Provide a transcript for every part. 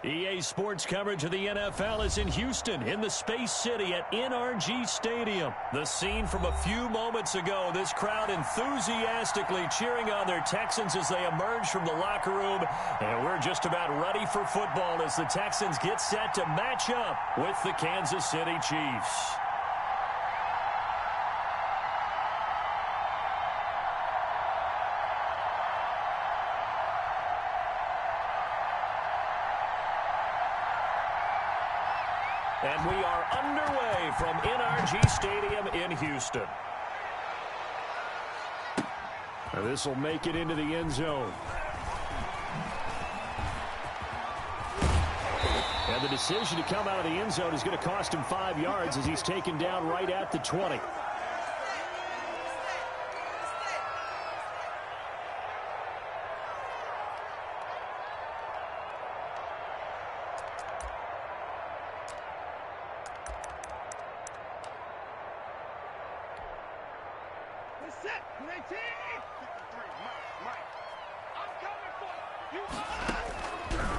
EA Sports coverage of the NFL is in Houston, in the Space City at NRG Stadium. The scene from a few moments ago, this crowd enthusiastically cheering on their Texans as they emerge from the locker room. And we're just about ready for football as the Texans get set to match up with the Kansas City Chiefs. And we are underway from NRG Stadium in Houston. And this will make it into the end zone. And the decision to come out of the end zone is going to cost him 5 yards as he's taken down right at the 20.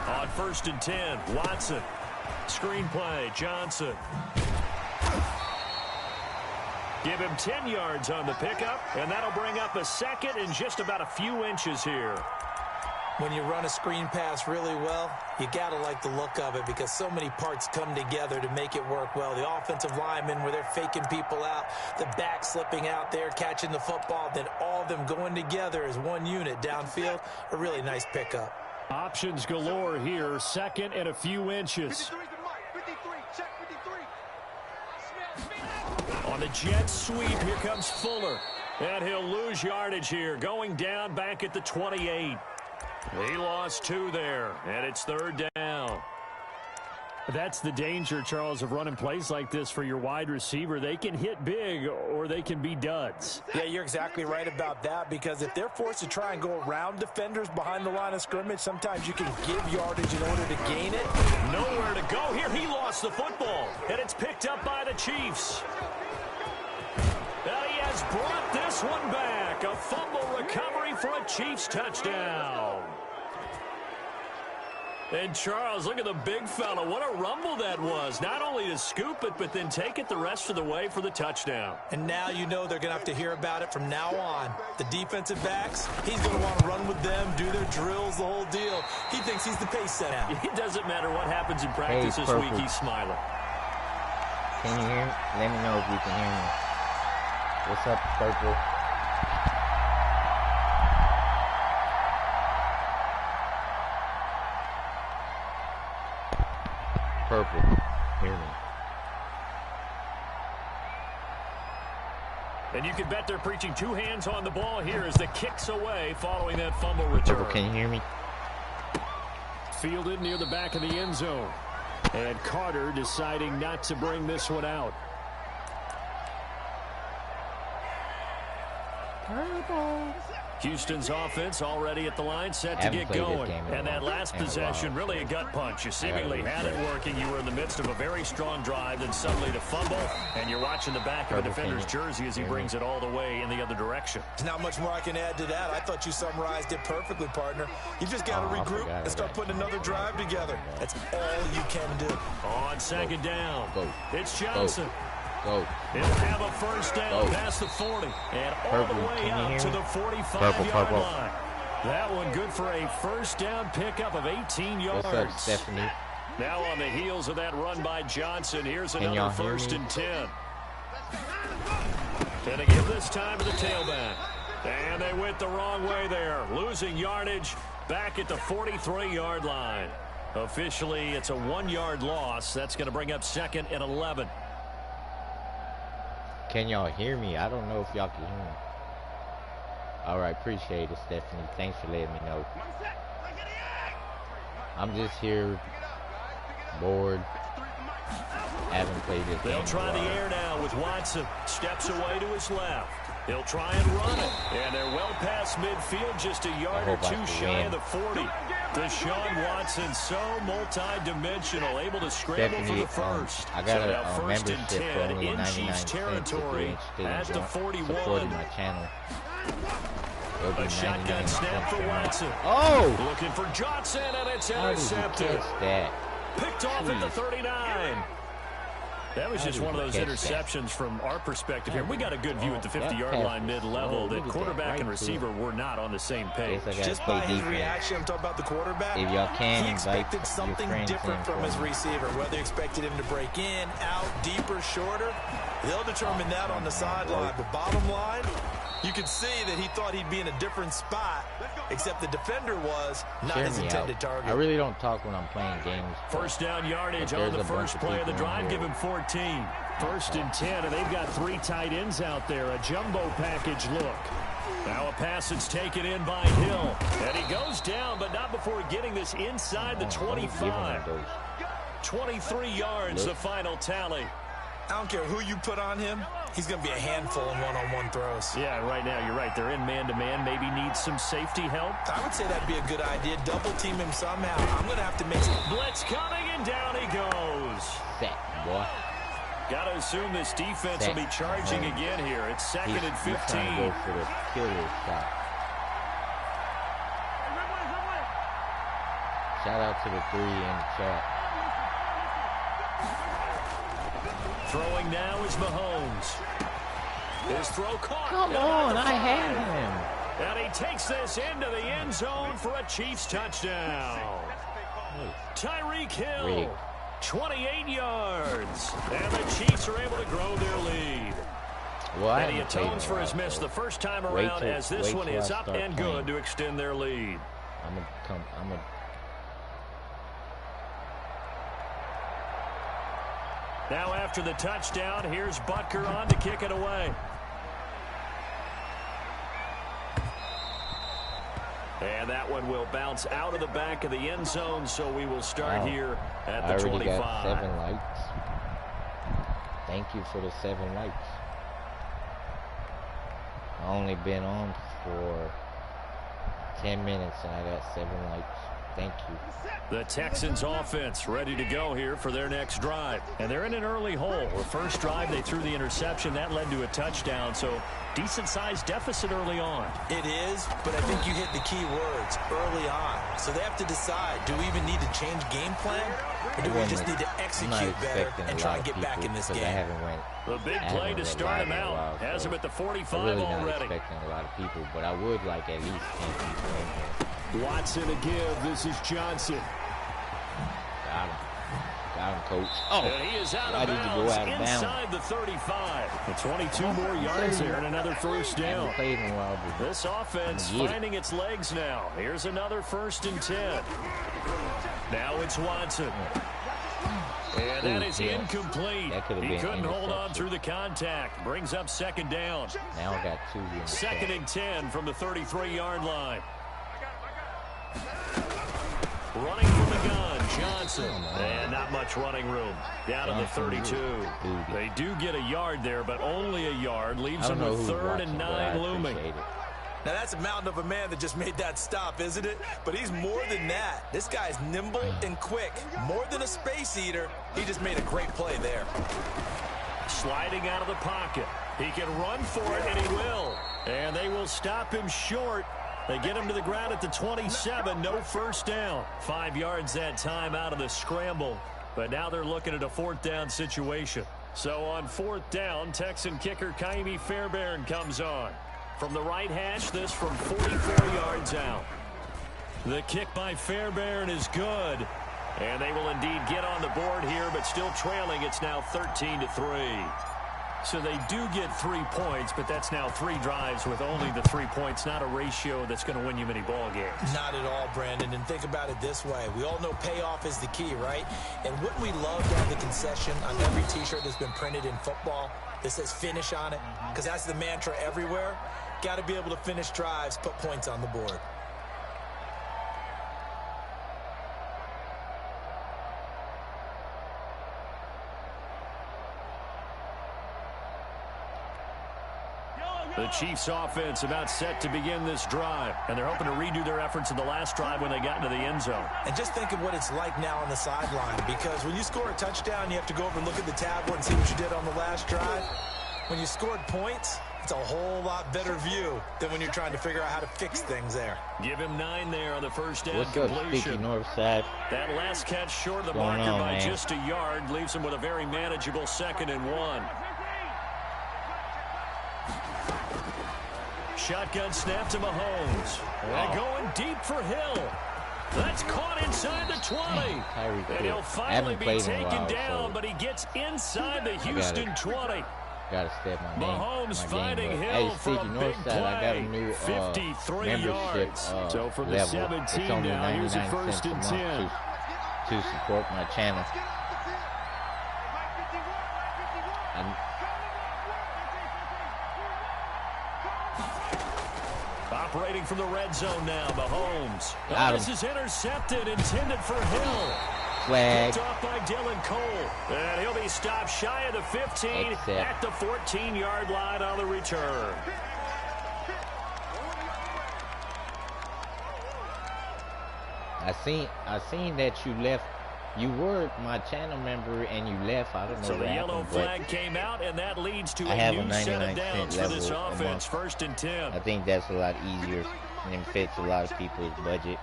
On 1st and 10, Watson. Screenplay, Johnson. Give him 10 yards on the pickup, and that'll bring up a second and just about a few inches here. When you run a screen pass really well, you got to like the look of it because so many parts come together to make it work well. The offensive linemen where they're faking people out, the back slipping out there, catching the football, then all of them going together as one unit downfield. A really nice pickup. Options galore here, second and a few inches. On the jet sweep, here comes Fuller. And he'll lose yardage here, going down back at the 28. He lost 2 there, and it's 3rd down. That's the danger, Charles, of running plays like this for your wide receiver. They can hit big or they can be duds. Yeah, you're exactly right about that because if they're forced to try and go around defenders behind the line of scrimmage, sometimes you can give yardage in order to gain it. Nowhere to go here. He lost the football, and it's picked up by the Chiefs. Now he has brought this one back. A fumble recovery for a Chiefs touchdown. And Charles, look at the big fella. What a rumble that was. Not only to scoop it, but then take it the rest of the way for the touchdown. And now you know they're going to have to hear about it from now on. The defensive backs, he's going to want to run with them, do their drills, the whole deal. He thinks he's the pace setter. It doesn't matter what happens in practice this week. He's smiling. Can you hear me? Let me know if you can hear me. What's up, Purple? Purple, hear me. And you can bet they're preaching 2 hands on the ball here as the kick's away following that fumble return. Purple, can you hear me? Fielded near the back of the end zone. And Carter deciding not to bring this one out. Purple. Houston's offense already at the line, set to get going. And that last possession, really a gut punch. You seemingly had it working. You were in the midst of a very strong drive, then suddenly the fumble, and you're watching the back of a defender's jersey as he brings it all the way in the other direction. There's not much more I can add to that. I thought you summarized it perfectly, partner. You just got to regroup and start putting another drive together. That's all you can do. On 2nd down, it's Johnson. Go. He'll have a first down past the 40 and all the way out to the 45-yard line. That one good for a first down pickup of 18 yards. What's up, Stephanie? Now on the heels of that run by Johnson, here's another 1st and 10. Gonna give this time to the tailback. And they went the wrong way there, losing yardage back at the 43-yard line. Officially, it's a 1-yard loss. That's going to bring up 2nd and 11. Can y'all hear me? I don't know if y'all can hear me. All right, appreciate it, Stephanie. Thanks for letting me know. I'm just here, bored. Haven't played this game. They'll try the air now with Watson. Steps away to his left. He'll try and run it. And they're well past midfield, just a yard or 2 shy of the 40. Deshaun Watson, so multi-dimensional, able to scramble for the first. I got so a 1st and 10 in Chiefs territory at the 41. Supporting my channel. A shotgun snap for Watson. Oh! Looking for Johnson, and it's How did he intercepted. catch that? Picked off at the 39. That was just one of those interceptions from our perspective here. We got a good view at the 50-yard line mid-level that quarterback and receiver were not on the same page. Just by his reaction, I'm talking about the quarterback, if y'all can, he expected something different from his receiver. Whether he expected him to break in, out, deeper, shorter, they'll determine that on the sideline. But bottom line, you could see that he thought he'd be in a different spot, except the defender was not his intended target. I really don't talk when I'm playing games. First down yardage on the first play of the drive. Give him 14. First and 10, and they've got 3 tight ends out there. A jumbo package look. Now a pass that's taken in by Hill. And he goes down, but not before getting this inside the 25. 23 yards, the final tally. I don't care who you put on him. He's going to be a handful in one-on-one throws. Yeah, right now you're right. They're in man-to-man. Maybe needs some safety help. I would say that'd be a good idea. Double team him somehow. I'm going to have to make some. Blitz coming, and down he goes. Set, boy. Got to assume this defense will be charging again here. It's second and 15. He's trying to go for the killer shot. Shout out to the 3 in the chat. Throwing now is Mahomes. His throw caught. Come on, I had him. And he takes this into the end zone for a Chiefs touchdown. Tyreek Hill, 28 yards. And the Chiefs are able to grow their lead. Well, and he atones for his miss the first time around as this one is up and good to extend their lead. Now after the touchdown, here's Butker on to kick it away. And that one will bounce out of the back of the end zone, so we will start here at the 25. Got 7 likes. Thank you for the 7 likes. I only been on for 10 minutes and I got 7 likes. Thank you. The Texans offense ready to go here for their next drive. And they're in an early hole. The first drive, they threw the interception. That led to a touchdown. So decent-sized deficit early on. It is, but I think you hit the key words, early on. So they have to decide, do we even need to change game plan? Or do we just need to execute better and try and get back in this game? The big play to start him out. Has him at the 45 already. Not expecting a lot of people, but I would like at least 10 people in here. Watson to give. This is Johnson. Got him. Got him, coach. Oh, and he is out of bounds inside the 35. The 22 more yards there and another first down. This offense finding its legs now. Here's another 1st and 10. Now it's Watson. And that is incomplete. He couldn't hold on through the contact. Brings up 2nd down. Now I got 2 here. 2nd and 10 from the 33-yard line. Running from the gun, Johnson. And not much running room. Down to the 32. They do get a yard there, but only a yard. Leaves them with 3rd and 9 looming. Now, that's a mountain of a man that just made that stop, isn't it? But he's more than that. This guy's nimble and quick. More than a space eater. He just made a great play there. Sliding out of the pocket. He can run for it, and he will. And they will stop him short. They get him to the ground at the 27. No first down. 5 yards that time out of the scramble. But now they're looking at a 4th down situation. So on 4th down, Texan kicker Kaimi Fairbairn comes on. From the right hash, this from 44 yards out. The kick by Fairbairn is good. And they will indeed get on the board here, but still trailing. It's now 13-3. So they do get 3 points, but that's now 3 drives with only the 3 points. Not a ratio that's going to win you many ball games. Not at all, Brandon. And think about it this way. We all know payoff is the key, right? And wouldn't we love to have the concession on every T-shirt that's been printed in football that says finish on it? Because that's the mantra everywhere. Got to be able to finish drives, put points on the board. The Chiefs offense about set to begin this drive, and they're hoping to redo their efforts in the last drive when they got into the end zone. And just think of what it's like now on the sideline, because when you score a touchdown, you have to go over and look at the tablet and see what you did on the last drive. When you scored points, It's a whole lot better view than when you're trying to figure out how to fix things there. Give him 9 there on the first down What's completion. up, Sticky Northside? That last catch short of the What's going marker on, by man? just a yard leaves him with a very manageable 2nd and 1. Shotgun snap to Mahomes. And going deep for Hill. That's caught inside the 20. And he'll finally be taken down, but he gets inside the Houston 20. Gotta step my Mahomes game, finding up. Hill Hey, for a Sticky big Northside, play. I got a new 53 membership yards. So from the level. 17 it's only now, here's a 99 first and cents a 10. month to support my channel. Operating from the red zone now, Mahomes. This is intercepted, intended for Hill. Flag. Picked off by Dylan Cole. And he'll be stopped shy of the 15 at the 14-yard line on the return. I seen that you left. You were my channel member and you left. I don't know. So the yellow happened, flag came out, and that leads to I a have new a set 99 of downs cent for this level a offense. month. 1st and 10. I think that's a lot easier and it fits a lot of people's budget.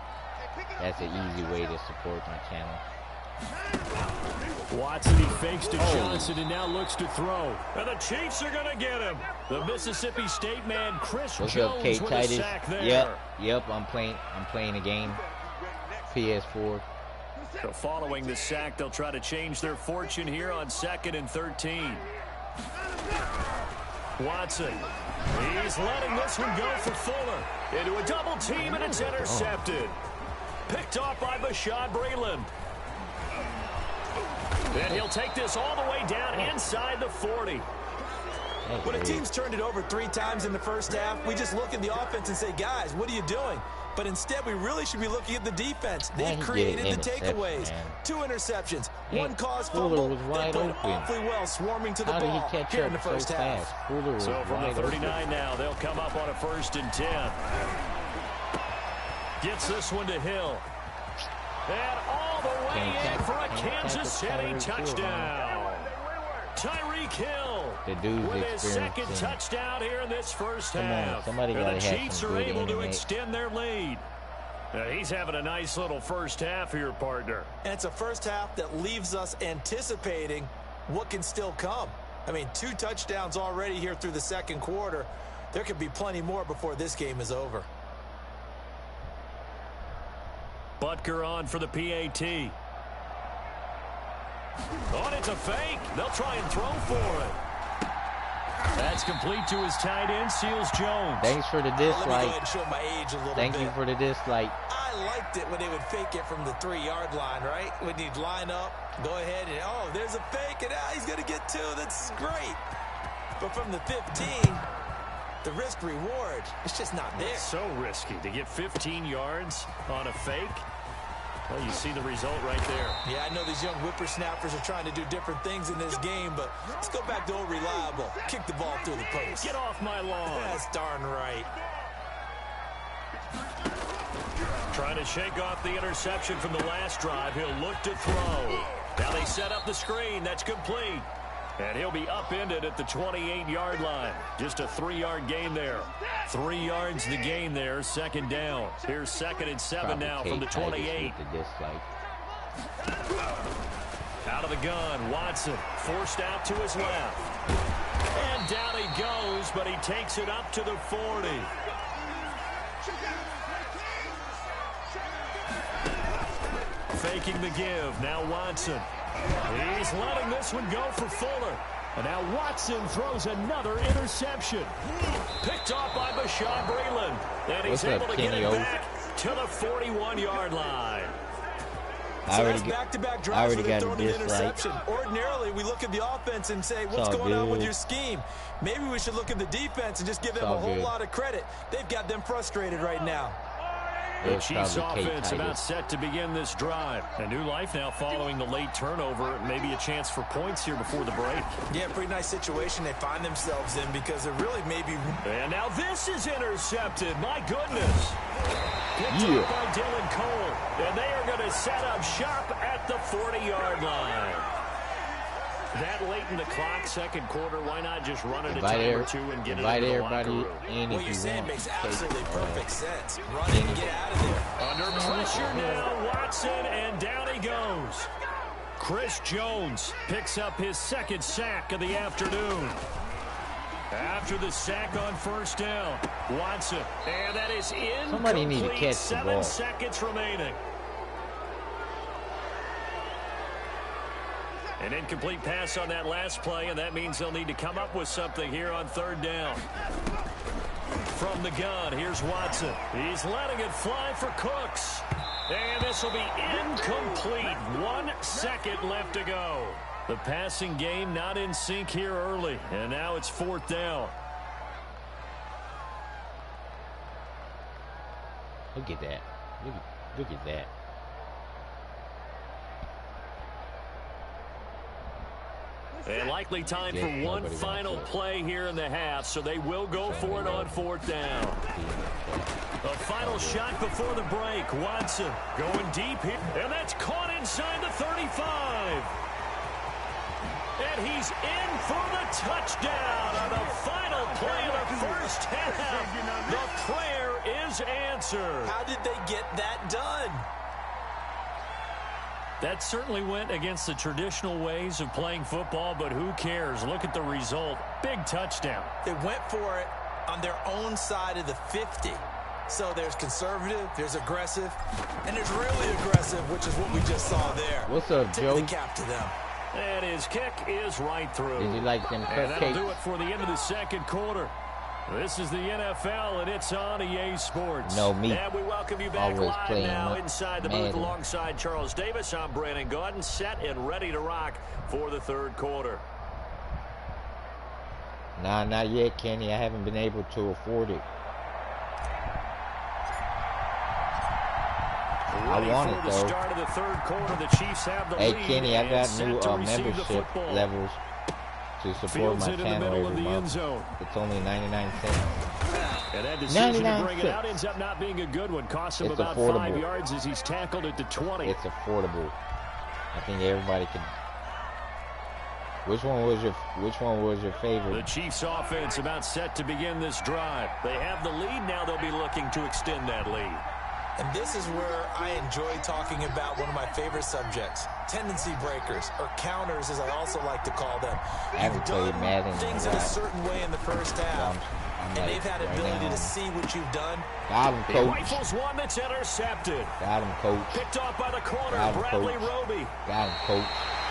That's an easy way to support my channel. Watson, he fakes to Johnson and now looks to throw. And the Chiefs are going to get him. The Mississippi State man, Chris What's Jones, up, K with Titus? a sack there. Yep. I'm playing a game. PS4. So following the sack, they'll try to change their fortune here on 2nd and 13. Watson. He's letting this one go for Fuller. Into a double team, and it's intercepted. Picked off by Bashaud Breeland. And he'll take this all the way down inside the 40. When a team's turned it over 3 times in the first half, we just look at the offense and say, guys, what are you doing? But instead, we really should be looking at the defense. They've created the takeaways. Man. 2 interceptions, 1 caused Fuller fumble. was wide They played open. awfully well, swarming to the How did ball he catch here up in the first so half. fast? Fuller was So from the wide 39 open. now, they'll come up on a 1st and 10. Gets this one to Hill. And all the way in for a Kansas City touchdown. Tyreek Hill The dude's with his 2nd experiencing. touchdown here in this first Come on, half. somebody And gotta the have Chiefs some are good able to internet. extend their lead. He's having a nice little first half here, partner. And it's a first half that leaves us anticipating what can still come. I mean, 2 touchdowns already here through the 2nd quarter. There could be plenty more before this game is over. Butker on for the PAT. Oh, it's a fake. They'll try and throw for it. That's complete to his tight end, Seals Jones. Thanks for the Let me go dislike. ahead and show my age a little Thank bit. you for the dislike. I liked it when they would fake it from the 3-yard line, right? When he'd line up, go ahead, and oh, there's a fake, and he's going to get 2. That's great. But from the 15, the risk-reward, it's just not there. It's so risky to get 15 yards on a fake. Well, you see the result right there. Yeah, I know these young whippersnappers are trying to do different things in this game, but let's go back to old reliable. Kick the ball through the post. Get off my lawn. That's darn right. Trying to shake off the interception from the last drive. He'll look to throw. Now they set up the screen. That's complete. And he'll be upended at the 28-yard line. Just a 3-yard gain there. 3 yards the gain there. 2nd down. Here's 2nd and 7 now from the 28. Out of the gun, Watson forced out to his left. And down he goes, but he takes it up to the 40. Faking the give. Now Watson. He's letting this one go for Fuller. And now Watson throws another interception. Picked off by Bashaud Breeland. And he's able to get it back to the 41-yard line. So that's back-to-back drives where they're throwing an interception. Ordinarily, we look at the offense and say, what's going on with your scheme? Maybe we should look at the defense and just give them a whole lot of credit. They've got them frustrated right now. The Chiefs offense about set to begin this drive. A new life now following the late turnover. Maybe a chance for points here before the break. Yeah, pretty nice situation they find themselves in because it really may be... And now this is intercepted. My goodness. Picked up by Dylan Cole. And they are going to set up shop at the 40-yard line. That late in the clock, second quarter, why not just run it a time or two and get it in the locker room? What you're saying makes absolutely perfect sense. Run it and get out of there. Under pressure now, Watson, and down he goes. Chris Jones picks up his second sack of the afternoon. After the sack on first down, Watson, and that is incomplete. Somebody need to catch the ball. 7 seconds remaining. An incomplete pass on that last play, and that means they'll need to come up with something here on third down. From the gun, here's Watson. He's letting it fly for Cooks. And this will be incomplete. 1 second left to go. The passing game not in sync here early, and now it's fourth down. Look at that. Look at that. And likely time for one final play here in the half, so they will go for it on fourth down. A final shot before the break. Watson going deep here, and that's caught inside the 35. And he's in for the touchdown on the final play of the first half. The prayer is answered. How did they get that done? That certainly went against the traditional ways of playing football, but who cares? Look at the result. Big touchdown. They went for it on their own side of the 50. So there's conservative, there's aggressive, and there's really aggressive, which is what we just saw there. What's up, Joe? Tip the cap to them. And his kick is right through. Did you like them and that'll cupcakes? do it for the end of the second quarter. This is the NFL, and it's on EA Sports. No, me. And we welcome you back Always live now playing inside the Madden. booth alongside Charles Davis. I'm Brandon Gaudin, set and ready to rock for the third quarter. Nah, not yet, Kenny. I haven't been able to afford it. I want it, the though. start of the third quarter, the Chiefs have the Hey, lead Kenny, I and got set new to receive the membership football. levels to support Fields my it in the channel middle of every the end month. zone. It's only 99 cents. And that decision to 99 bring it out ends up not being a good one. Cost him It's about affordable. 5 yards as he's tackled it to 20. It's affordable. I think everybody can. Which one was your The favorite? Chiefs offense about set to begin this drive. They have the lead. Now they'll be looking to extend that lead. And this is where I enjoy talking about one of my favorite subjects, tendency breakers, or counters, as I also like to call them. I haven't played Madden in things a in a while. certain way in the first half, I'm and like, they've had right ability now. to see what you've done. Got him, He coach. rifles one that's intercepted. Got him, coach. Picked off by the corner, Got him, Bradley coach. Roby. Got him, coach.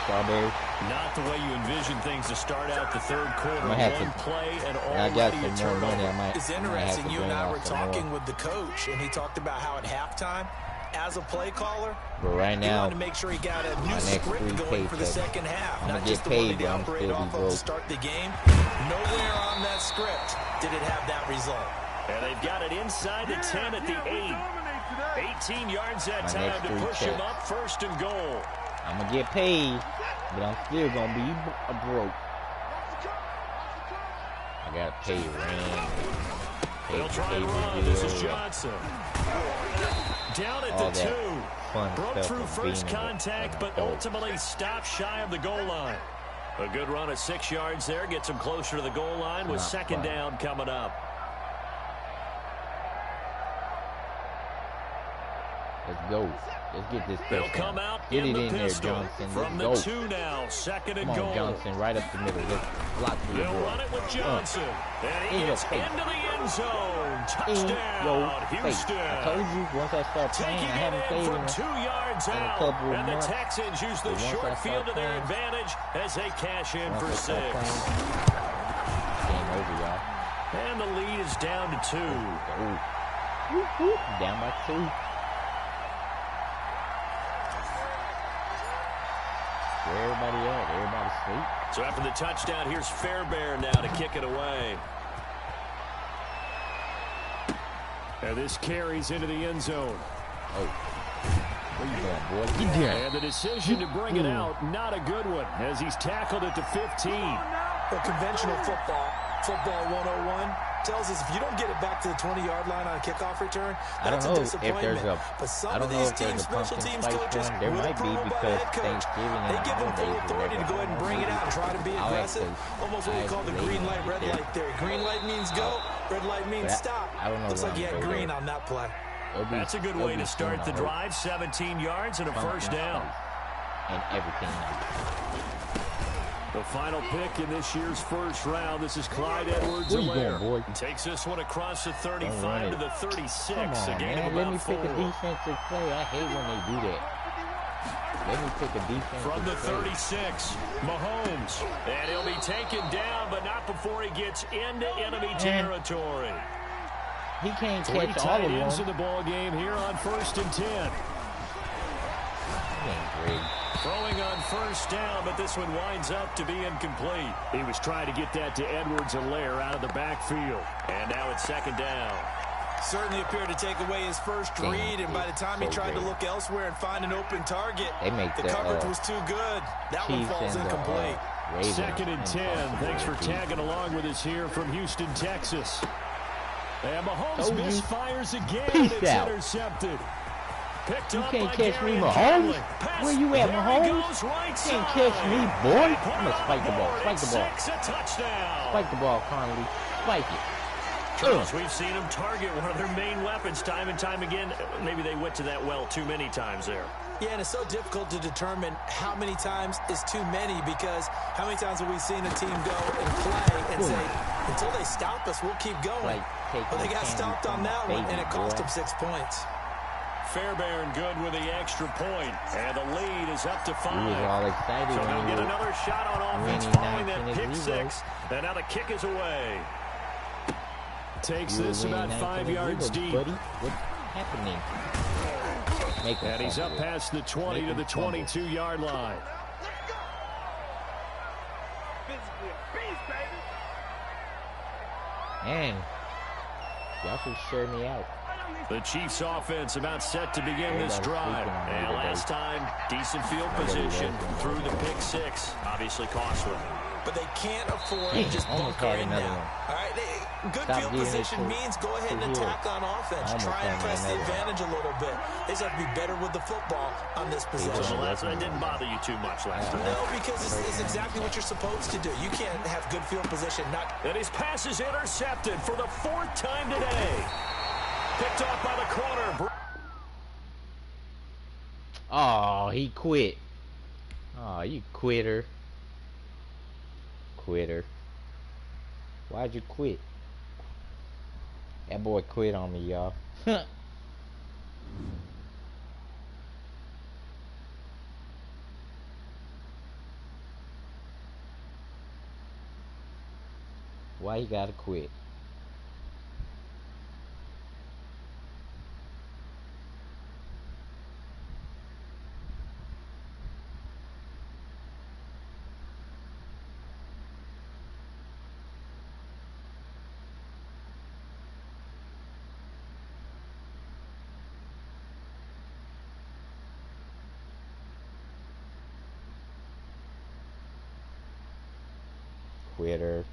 Strawberry. Not the way you envision things to start out the third quarter. I'm gonna have One to- play and When I got already a some more money, I turnover. might. It's I might have interesting. to You and bring I out were some talking more. with the coach, and he talked about how at halftime, as a play caller, But right he now, wanted to make sure he got a new my next script 3 going for the paychecks, second half, I'ma not get just the one paid, that he but I'm operated still off be of to broke. start the game. Nowhere on that script did it have that result. And they've got it inside the 10 at the 8. 18 yards that My time next to 3 push him checks. up first and goal. I'm gonna get paid, but I'm still gonna be broke. I gotta pay rent. They'll try and run. This is Johnson. Down at All the that 2. fun Broke stuff through of first being contact, an but adult. ultimately stopped shy of the goal line. A good run of 6 yards there. Gets him closer to the goal line with Not second fun. down coming up. Let's go. Let's get this They'll touchdown. come out Get in it the in there, pistol. Johnson. From the Let's go. 2 now. Second and Come goal. on, Johnson. Right up the middle. Let's block for your They'll boy. run it with Johnson. And he in your gets face. into the end zone. In Touchdown, your face. Houston. I told you once I start playing, Taking I haven't it played in in from 2 yards in a out. couple of And the months. Texans use the But once I short start field to their playing- advantage as they cash in Once for I start 6. playing, game over, y'all. And the lead is down to 2. Ooh. Whoop, whoop. Down by 2. Where everybody at? Everybody sleep? So after the touchdown, here's Fairbairn now to kick it away. And this carries into the end zone. Oh. Where you going, boy? Get there. And the decision to bring it out, not a good one, as he's tackled it to 15. But conventional football 101, tells us if you don't get it back to the 20-yard line on a kickoff return, I don't that's a know if disappointment. there's a. But some I don't of know these if there's teams, a special pumpkin teams spice coaches, one. There with might be approval by the because head coach, Thanksgiving they and give them full holidays or authority to whatever. go ahead and bring it out and try to be aggressive. Almost what we call the green light, red light theory. Green light means go, red light means stop. Looks like he had green on that play. That's a good way to start the drive. 17 yards and a first down. And everything. The final pick in this year's first round. This is Clyde Edwards-Helaire. Takes this one across the 35 to the 36. Come on, man. Let me pick a defensive play. I hate when they do that. Let me pick a defensive From the play. 36, Mahomes. And he'll be taken down, but not before he gets into enemy territory. He can't Three catch all of tight them. ends in the ball game here on 1st and 10. He ain't great. Throwing on first down, but this one winds up to be incomplete. He was trying to get that to Edwards-Helaire out of the backfield. And now it's 2nd down. Certainly appeared to take away his first read, and by the time he tried to look elsewhere and find an open target, the coverage was too good. That one falls incomplete. 2nd and 10. Thanks for tagging along with us here from Houston, Texas. And Mahomes misfires again. It's intercepted. Picked up can't by catch me, Gary Mahomes. Pass. Where you at, There Mahomes? he goes, right Can't side. catch me, boy. Put I'm it gonna spike the on ball. board. Spike the It's ball. 6, a touchdown. Spike the ball, Connolly. Spike it. Charles, we've seen them target one of their main weapons time and time again. Maybe they went to that well too many times there. Yeah, and it's so difficult to determine how many times is too many, because how many times have we seen a team go and play and say, until they stop us, we'll keep going. But they got stopped on that one, and it cost them 6 points. Fairbairn good with the extra point, and the lead is up to 5. He was all excited So when he'll he get was another shot on offense winning following that 19 pick at 6, and now the kick is away. Takes this about 5 yards deep. Buddy, what's happening? And he's up past the 20 to the 22-yard line. Man, y'all should share me out. The Chiefs offense about set to begin this drive. And last time, decent field position through the pick 6. Obviously costly. But they can't afford to just bunker in now. All right, good field position means go ahead and attack on offense. Try and press the advantage a little bit. They just have to be better with the football on this possession. Well, that didn't bother you too much last time. No, because it's exactly what you're supposed to do. You can't have good field position. And his pass is intercepted for the 4th time today. Picked off by the corner. Oh, he quit. Oh, you quitter. Quitter. Why'd you quit? That boy quit on me, y'all. Why he gotta quit? Quitter.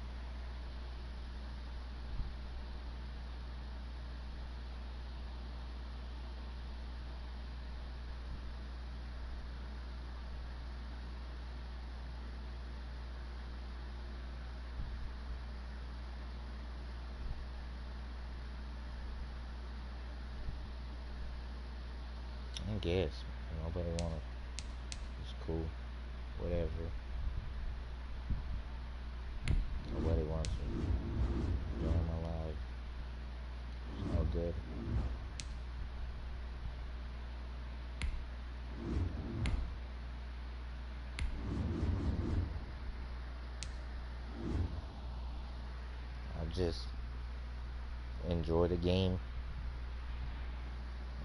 I guess nobody wanna. It's cool. Whatever. Nobody wants to join my live. It's all good. I'll just enjoy the game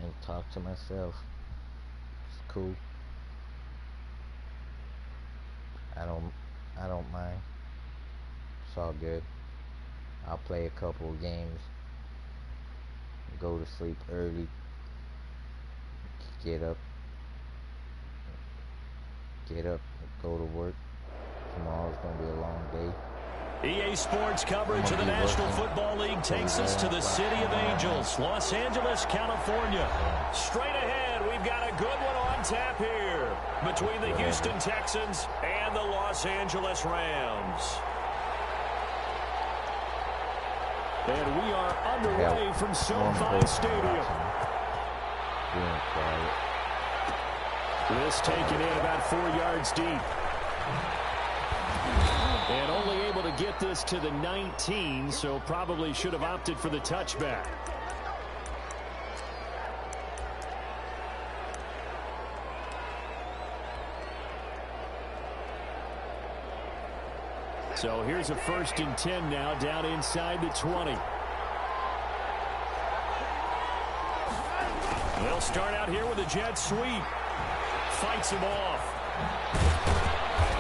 and talk to myself. It's cool. I don't mind. It's all good. I'll play a couple of games, go to sleep early, get up, go to work. Tomorrow's gonna be a long day. EA Sports coverage of the National Football League takes us to the City of Angels, Los Angeles, California. Straight ahead, we've got a good one on tap here between the Houston Texans and and the Los Angeles Rams. And we are underway from SoFi Stadium. This taken in about 4 yards deep. And only able to get this to the 19, so probably should have opted for the touchback. So here's a 1st and 10 now, down inside the 20. They'll start out here with a jet sweep. Fights him off.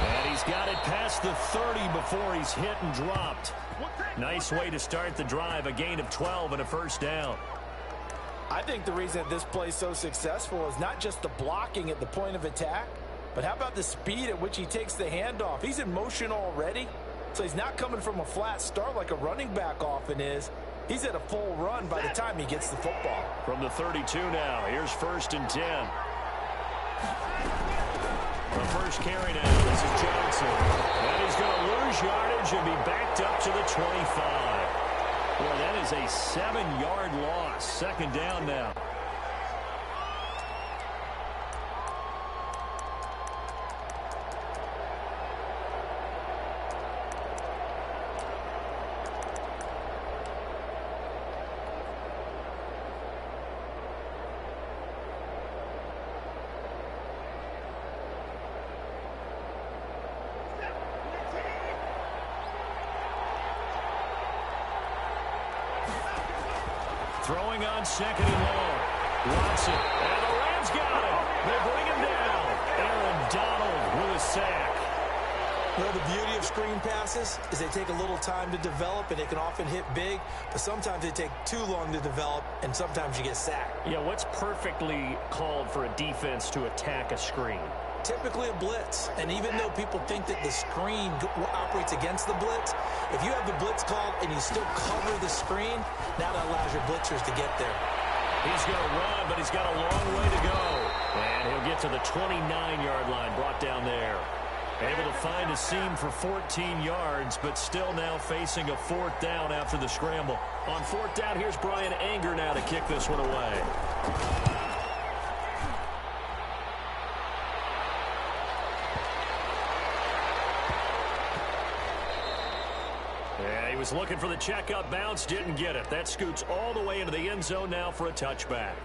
And he's got it past the 30 before he's hit and dropped. Nice way to start the drive, a gain of 12 and a 1st down. I think the reason that this play is so successful is not just the blocking at the point of attack, but how about the speed at which he takes the handoff? He's in motion already, so he's not coming from a flat start like a running back often is. He's at a full run by the time he gets the football. From the 32 now, here's 1st and 10. The first carry now, this is Johnson. And he's going to lose yardage and be backed up to the 25. Boy, that is a 7-yard loss. 2nd down now. Throwing on 2nd and long. Watson. And the Rams got him. They bring him down. Aaron Donald with a sack. Well, the beauty of screen passes is they take a little time to develop, and they can often hit big, but sometimes they take too long to develop, and sometimes you get sacked. Yeah, what's perfectly called for a defense to attack a screen? Typically a blitz, and even though people think that the screen operates against the blitz, if you have the blitz called and you still cover the screen, now that allows your blitzers to get there. He's going to run, but he's got a long way to go. And he'll get to the 29-yard line, brought down there. Able to find a seam for 14 yards, but still now facing a 4th down after the scramble. On 4th down, here's Brian Anger now to kick this one away. He was looking for the checkup bounce, didn't get it. That scoots all the way into the end zone now for a touchback.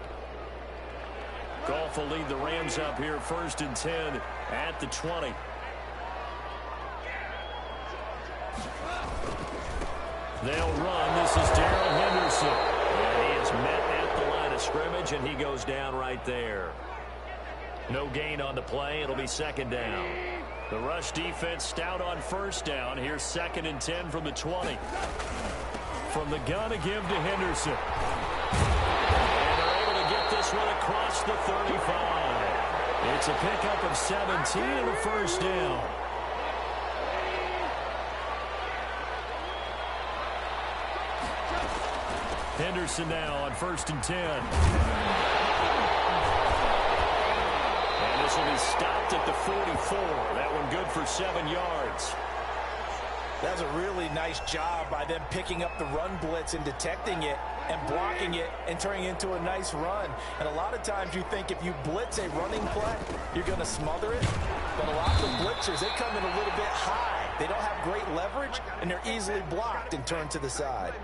Goff will lead the Rams up here, 1st and 10 at the 20. They'll run. This is Darrell Henderson. And he is met at the line of scrimmage, and he goes down right there. No gain on the play. It'll be 2nd down. The rush defense stout on 1st down. Here's 2nd and 10 from the 20. From the gun to give to Henderson. And they're able to get this one across the 35. It's a pickup of 17 and a 1st down. Henderson now on 1st and 10. This will be stopped at the 44. That one good for 7 yards. That's a really nice job by them picking up the run blitz and detecting it and blocking it and turning it into a nice run. And a lot of times you think if you blitz a running play, you're going to smother it. But a lot of the blitzers, they come in a little bit high. They don't have great leverage, and they're easily blocked and turned to the side.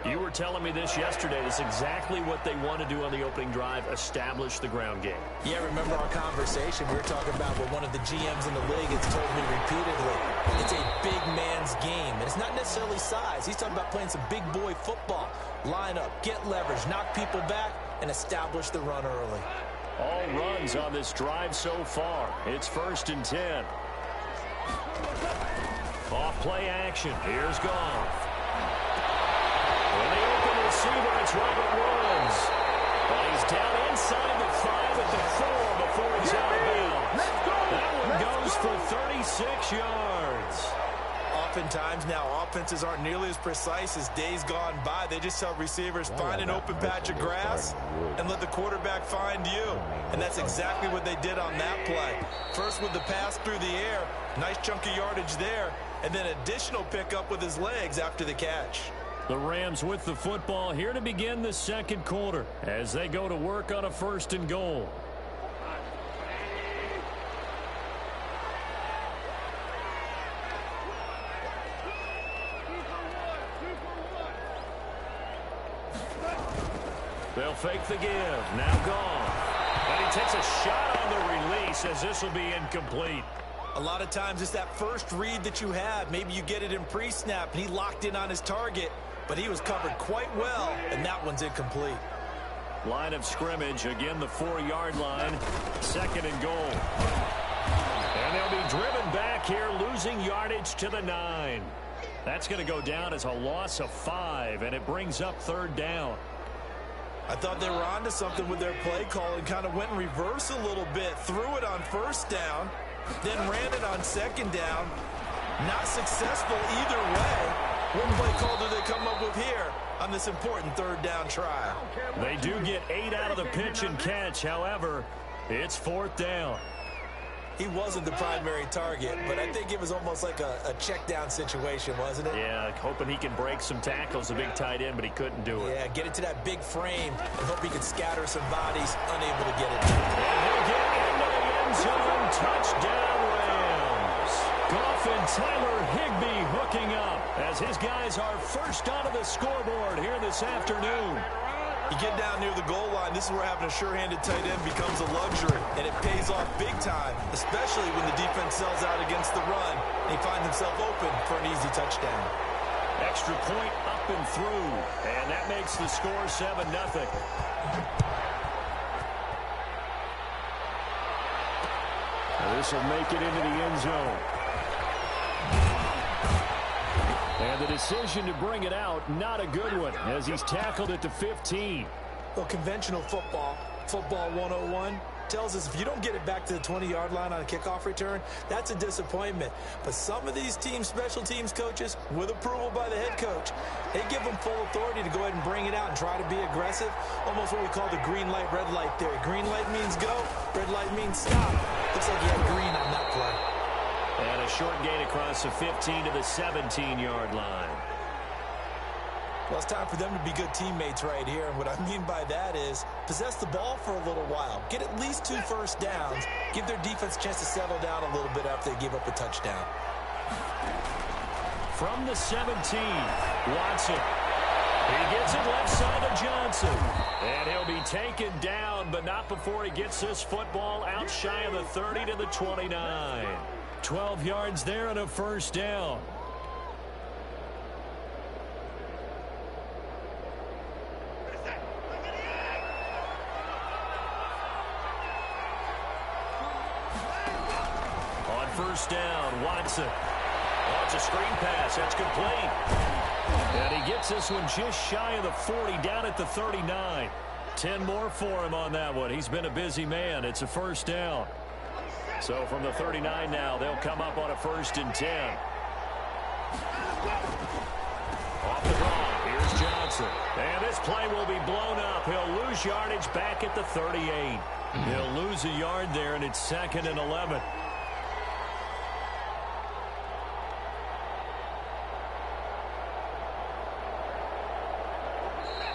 You were telling me this yesterday. That's exactly what they want to do on the opening drive, establish the ground game. Yeah, remember our conversation? We were talking about what one of the GMs in the league has told me repeatedly. It's a big man's game, and it's not necessarily size. He's talking about playing some big boy football. Line up, get leverage, knock people back, and establish the run early. All runs on this drive so far. It's 1st and 10. Off play action. Here's Goff. When they open the receiver, it's Robert Woods. But he's down inside the 5 at the 4 before he's out of bounds. That one goes for 36 yards. oftentimes now offenses aren't nearly as precise as days gone by. They just tell receivers, find an open patch of grass and let the quarterback find you. And that's exactly what they did on that play. First with the pass through the air, nice chunk of yardage there, and then additional pickup with his legs after the catch. The Rams with the football here to begin the second quarter as they go to work on a 1st and goal. They'll fake the give. Now gone. And he takes a shot on the release as this will be incomplete. A lot of times it's that first read that you have. Maybe you get it in pre-snap, and he locked in on his target, but he was covered quite well, and that one's incomplete. Line of scrimmage, again the 4-yard line, 2nd and goal. And they'll be driven back here, losing yardage to the 9. That's going to go down as a loss of 5, and it brings up 3rd down. I thought they were onto something with their play call and kind of went in reverse a little bit, threw it on 1st down, then ran it on 2nd down. Not successful either way. What play call do they come up with here on this important 3rd down try? They do get 8 out of the pitch and catch. However, it's 4th down. He wasn't the primary target, but I think it was almost like a check down situation, wasn't it? Yeah, hoping he can break some tackles, a big tight end, but he couldn't do it. Yeah, get it to that big frame and hope he can scatter some bodies, unable to get it. And he'll get into the end zone. Touchdown, Rams. Goff and Tyler Higbee hooking up as his guys are first onto the scoreboard here this afternoon. You get down near the goal line, this is where having a sure-handed tight end becomes a luxury, and it pays off big time, especially when the defense sells out against the run, and he finds himself open for an easy touchdown. Extra point up and through, and that makes the score 7-0. This will make it into the end zone. And the decision to bring it out, not a good one, as he's tackled at the 15. Well, conventional football 101, tells us if you don't get it back to the 20-yard line on a kickoff return, that's a disappointment. But some of these teams, special teams coaches, with approval by the head coach, they give them full authority to go ahead and bring it out and try to be aggressive. Almost what we call the green light, red light theory. Green light means go, red light means stop. Looks like he had green on that play. And a short gain across the 15 to the 17-yard line. Well, it's time for them to be good teammates right here. And what I mean by that is possess the ball for a little while. Get at least 2 first downs. Give their defense a chance to settle down a little bit after they give up a touchdown. From the 17, Watson. He gets it left side to Johnson. And he'll be taken down, but not before he gets this football out shy of the 30 to the 29. 12 yards there and a first down. On first down, Watson. Oh, it's a screen pass. That's complete. And he gets this one just shy of the 40, down at the 39. 10 more for him on that one. He's been a busy man. It's a first down. So from the 39 now, they'll come up on a 1st and 10. Off the ball, here's Johnson. And this play will be blown up. He'll lose yardage back at the 38. He'll lose a yard there, and it's 2nd and 11.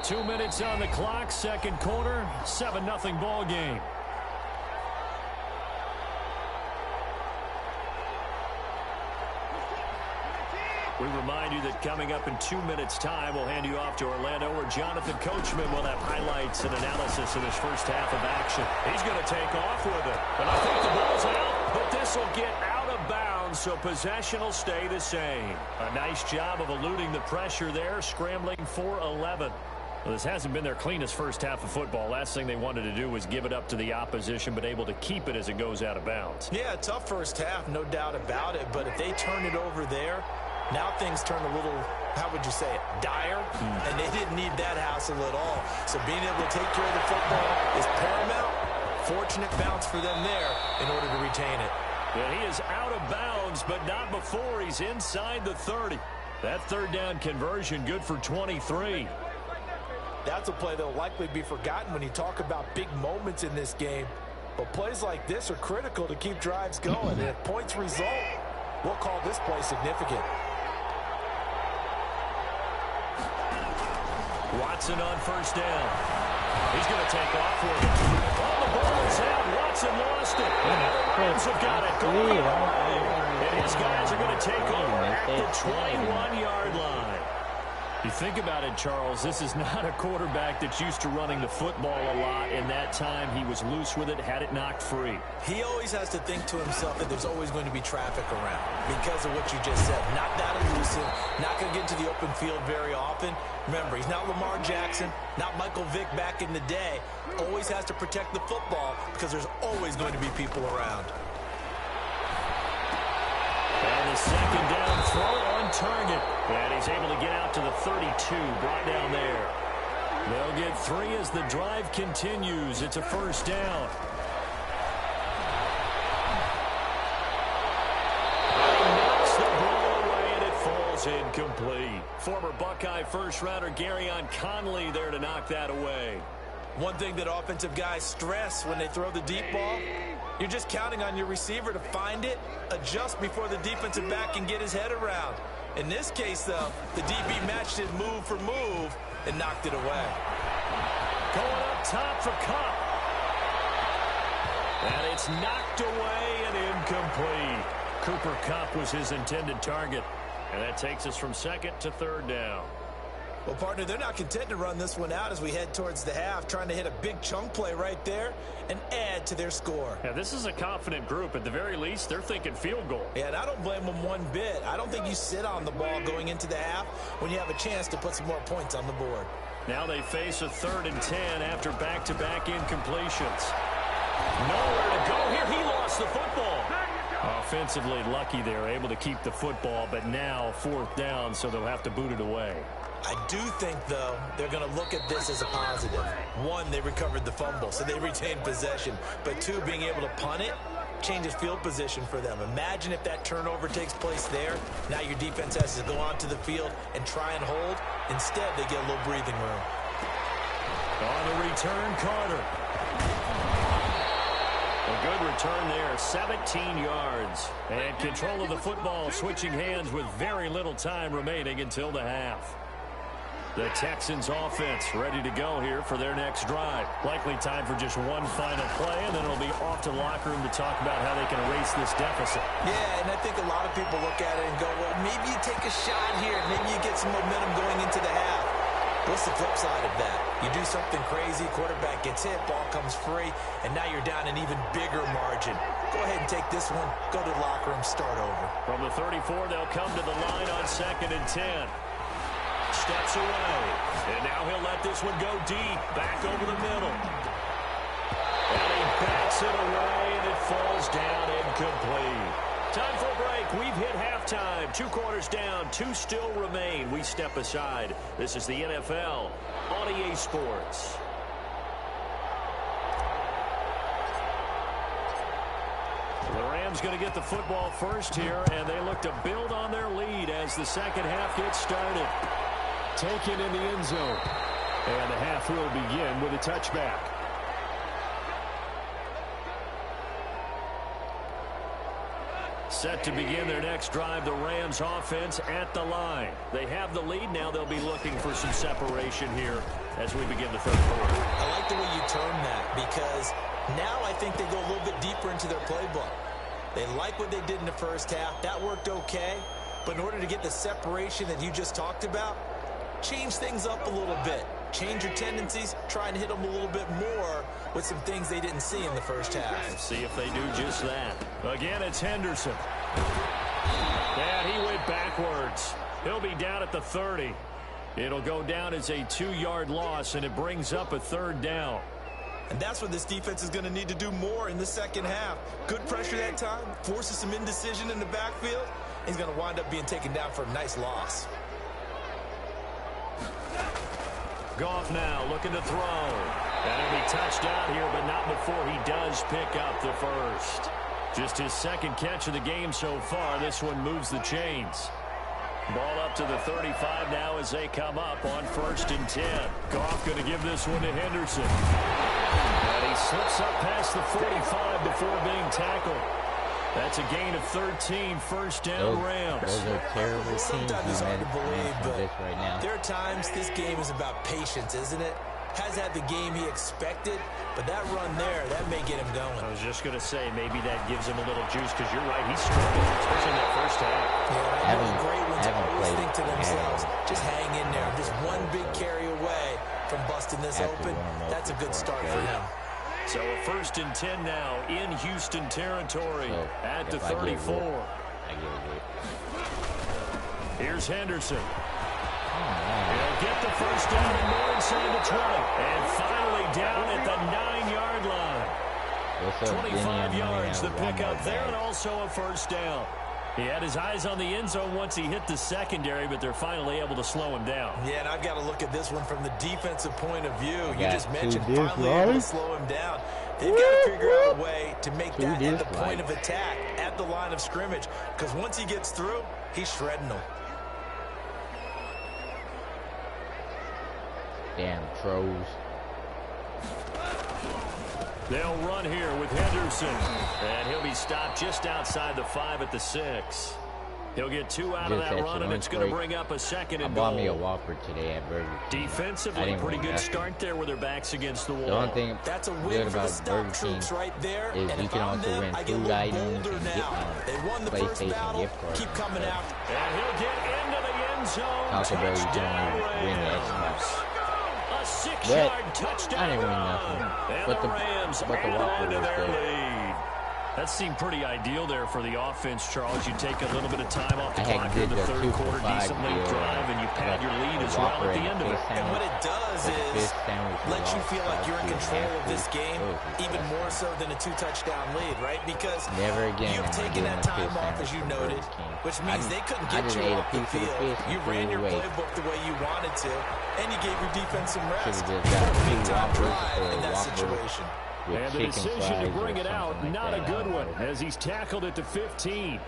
Two minutes on the clock, second quarter, 7-0 ball game. We remind you that coming up in 2 minutes' time, we'll hand you off to Orlando, where Jonathan Coachman will have highlights and analysis of this first half of action. He's going to take off with it. And I think the ball's out, but this will get out of bounds, so possession will stay the same. A nice job of eluding the pressure there, scrambling for 11. Well, this hasn't been their cleanest first half of football. Last thing they wanted to do was give it up to the opposition, but able to keep it as it goes out of bounds. Yeah, tough first half, no doubt about it. But if they turn it over there, now things turn a little, how would you say it, dire? And they didn't need that hassle at all. So being able to take care of the football is paramount. Fortunate bounce for them there in order to retain it. And he is out of bounds, but not before he's inside the 30. That third down conversion good for 23. That's a play that will likely be forgotten when you talk about big moments in this game. But plays like this are critical to keep drives going. And if points result, we'll call this play significant. Watson on first down. He's going to take off for it. Oh, the ball is out. Watson lost it. And now the Rams have got it. Going and his guys are going to take over at the 21-yard line. You think about it, Charles, this is not a quarterback that's used to running the football a lot. In that time, he was loose with it, had it knocked free. He always has to think to himself that there's always going to be traffic around because of what you just said. Not that elusive, not going to get into the open field very often. Remember, he's not Lamar Jackson, not Michael Vick back in the day. Always has to protect the football because there's always going to be people around. And the second down throw on target. And he's able to get out to the 32, brought down there. They'll get 3 as the drive continues. It's a first down. He knocks the ball away, and it falls incomplete. Former Buckeye first-rounder Garyon Conley there to knock that away. One thing that offensive guys stress when they throw the deep ball, you're just counting on your receiver to find it, adjust before the defensive back can get his head around. In this case, though, the DB matched it move for move and knocked it away. Going up top for Kupp. And it's knocked away and incomplete. Cooper Kupp was his intended target. And that takes us from second to third down. Well, partner, they're not content to run this one out as we head towards the half, trying to hit a big chunk play right there and add to their score. Yeah, this is a confident group. At the very least, they're thinking field goal. Yeah, and I don't blame them one bit. I don't think you sit on the ball going into the half when you have a chance to put some more points on the board. Now they face a 3rd and 10 after back-to-back incompletions. Nowhere to go here. He lost the football. Offensively lucky they're able to keep the football, but now 4th down, so they'll have to boot it away. I do think, though, they're going to look at this as a positive. 1, they recovered the fumble, so they retained possession. But 2, being able to punt it changes field position for them. Imagine if that turnover takes place there. Now your defense has to go onto the field and try and hold. Instead, they get a little breathing room. On the return, Carter. A good return there, 17 yards. And control of the football, switching hands with very little time remaining until the half. The Texans offense ready to go here for their next drive. Likely time for just one final play, and then it'll be off to the locker room to talk about how they can erase this deficit. Yeah, and I think a lot of people look at it and go, well, maybe you take a shot here. Maybe you get some momentum going into the half. What's the flip side of that? You do something crazy, quarterback gets hit, ball comes free, and now you're down an even bigger margin. Go ahead and take this one, go to the locker room, start over. From the 34, they'll come to the line on 2nd and 10. Steps away, and now he'll let this one go deep, back over the middle. And he backs it away, and it falls down incomplete. Time for a break. We've hit halftime. 2 quarters down, 2 still remain. We step aside. This is the NFL on EA Sports. The Rams going to get the football first here, and they look to build on their lead as the second half gets started. Taken in the end zone. And the half will begin with a touchback. Set to begin their next drive, the Rams offense at the line. They have the lead. Now they'll be looking for some separation here as we begin the 3rd quarter. I like the way you term that because now I think they go a little bit deeper into their playbook. They like what they did in the first half. That worked okay. But in order to get the separation that you just talked about, change things up a little bit. Change your tendencies. Try and hit them a little bit more with some things they didn't see in the first half. Let's see if they do just that. Again, it's Henderson. And he went backwards. He'll be down at the 30. It'll go down as a 2-yard loss, and it brings up a 3rd down. And that's what this defense is going to need to do more in the second half. Good pressure that time. Forces some indecision in the backfield. He's going to wind up being taken down for a nice loss. Goff now looking to throw. And he'll be touched out here, but not before he does pick up the first. Just his second catch of the game so far. This one moves the chains. Ball up to the 35 now as they come up on 1st and 10. Goff going to give this one to Henderson. And he slips up past the 45 before being tackled. That's a gain of 13, 1st down Rams. Those are terrible teams. Sometimes it's hard to believe, but right now. there are times this game is about patience, isn't it? Has had the game he expected, but that run there, that may get him going. I was just going to say, maybe that gives him a little juice, because you're right, he's struggling, especially in that first half. Yeah, I know the great ones always think to themselves, just hang in there. Just one big carry away from busting this open. That's a good start for him. So a 1st and 10 now in Houston territory at the 34. Here's Henderson. He'll get the first down and more inside the 20. And finally down at the 9-yard line. 25 yards the pickup there, and also a 1st down. He had his eyes on the end zone once he hit the secondary, but they're finally able to slow him down. Yeah, and I've got to look at this one from the defensive point of view. You just mentioned finally able to slow him down. They've got to figure out a way to make that at the point of attack, at the line of scrimmage, because once he gets through, he's shredding them. Damn trolls. They'll run here with Henderson. And he'll be stopped just outside the 5 at the 6. He'll get 2 out of that run, and it's going to bring up a 2nd and goal. I bought me a Whopper today at Burger King. Defensively, pretty good start there with their backs against the wall. The only thing that's a win for the stop troops right there. Is you can also win food items and get PlayStation gift cards. Keep coming out. And he'll get into the end zone. Touchdown Rams. A 6-yard touchdown. I didn't win nothing. And the Rams add on to their lead. That seemed pretty ideal there for the offense, Charles. You take a little bit of time off the clock in the 3rd quarter, decent late drive, and you pad your lead as well at the end of it. And what it does is let you feel like you're in control of this game, even more so than a 2-touchdown lead, right? Because you've taken that time off, as you noted, which means they couldn't get you off the field. You ran your playbook the way you wanted to, and you gave your defense some rest. Big-time drive in that situation. And the decision to bring it out, not a good one, as he's tackled it to 15.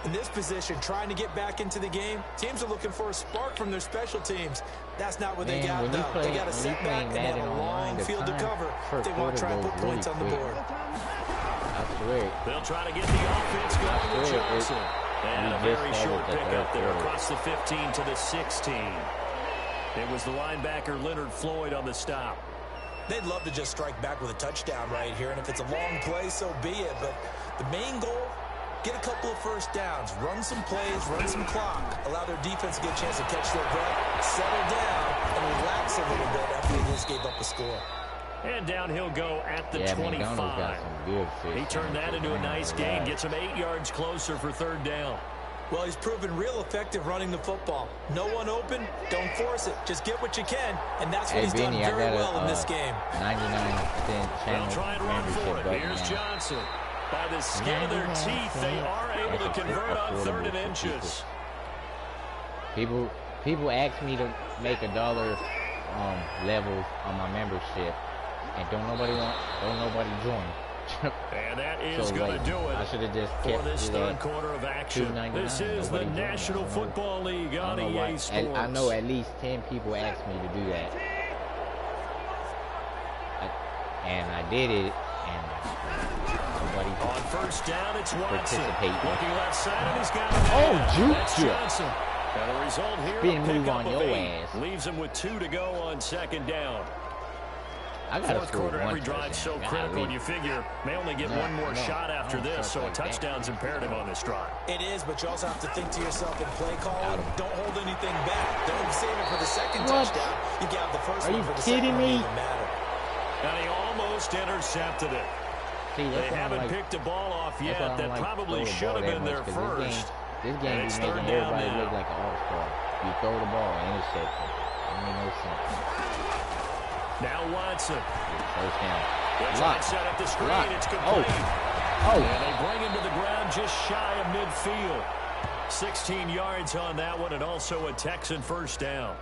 In this position, trying to get back into the game, teams are looking for a spark from their special teams. That's not what they got, though. They got a setback, and they have a long field to cover if they want to try and put points on the board. They'll try to get the offense going with Johnson. And a very short pickup there across the 15 to the 16. It was the linebacker Leonard Floyd on the stop. They'd love to just strike back with a touchdown right here, and if it's a long play, so be it. But the main goal, get a couple of 1st downs, run some plays, run some clock, allow their defense to get a chance to catch their breath, settle down, and relax a little bit after they just gave up a score. And down he'll go at the 25. He turned that into a nice gain, gets him 8 yards closer for 3rd down. Well, he's proven real effective running the football. No one open, don't force it. Just get what you can, and that's what he's done very well in this game. 99% channel. They'll try and run for it. Here's Johnson. By the skin of their teeth, they are able to convert on 3rd and inches. People ask me to make $1 levels on my membership, and don't nobody join. And that is going to do it I should have just for this 3rd quarter of action. This is the National Football League on EA Sports. I know at least 10 people asked me to do that. And I did it, and nobody on 1st down, it's Watson. Looking left side, and he's got That's Johnson. And the result here, a move on your ass. Leaves him with 2 to go on 2nd down. I got 4th quarter, every drive so critical, and you figure may only get one more shot after this, so a touchdown's imperative on this drive. It is, but you also have to think to yourself in play calling, don't hold anything back. Don't save it for the 2nd touchdown. You got the first one for the second. Are you kidding me? And he almost intercepted it. They haven't picked a ball off yet. That probably should have been their first. This game is making everybody look like an all-star. You throw the ball, interception. It makes no sense. Now Watson. 1st down. Lock. Set up the screen. It's complete. And they bring him to the ground just shy of midfield. 16 yards on that one, and also a Texan 1st down.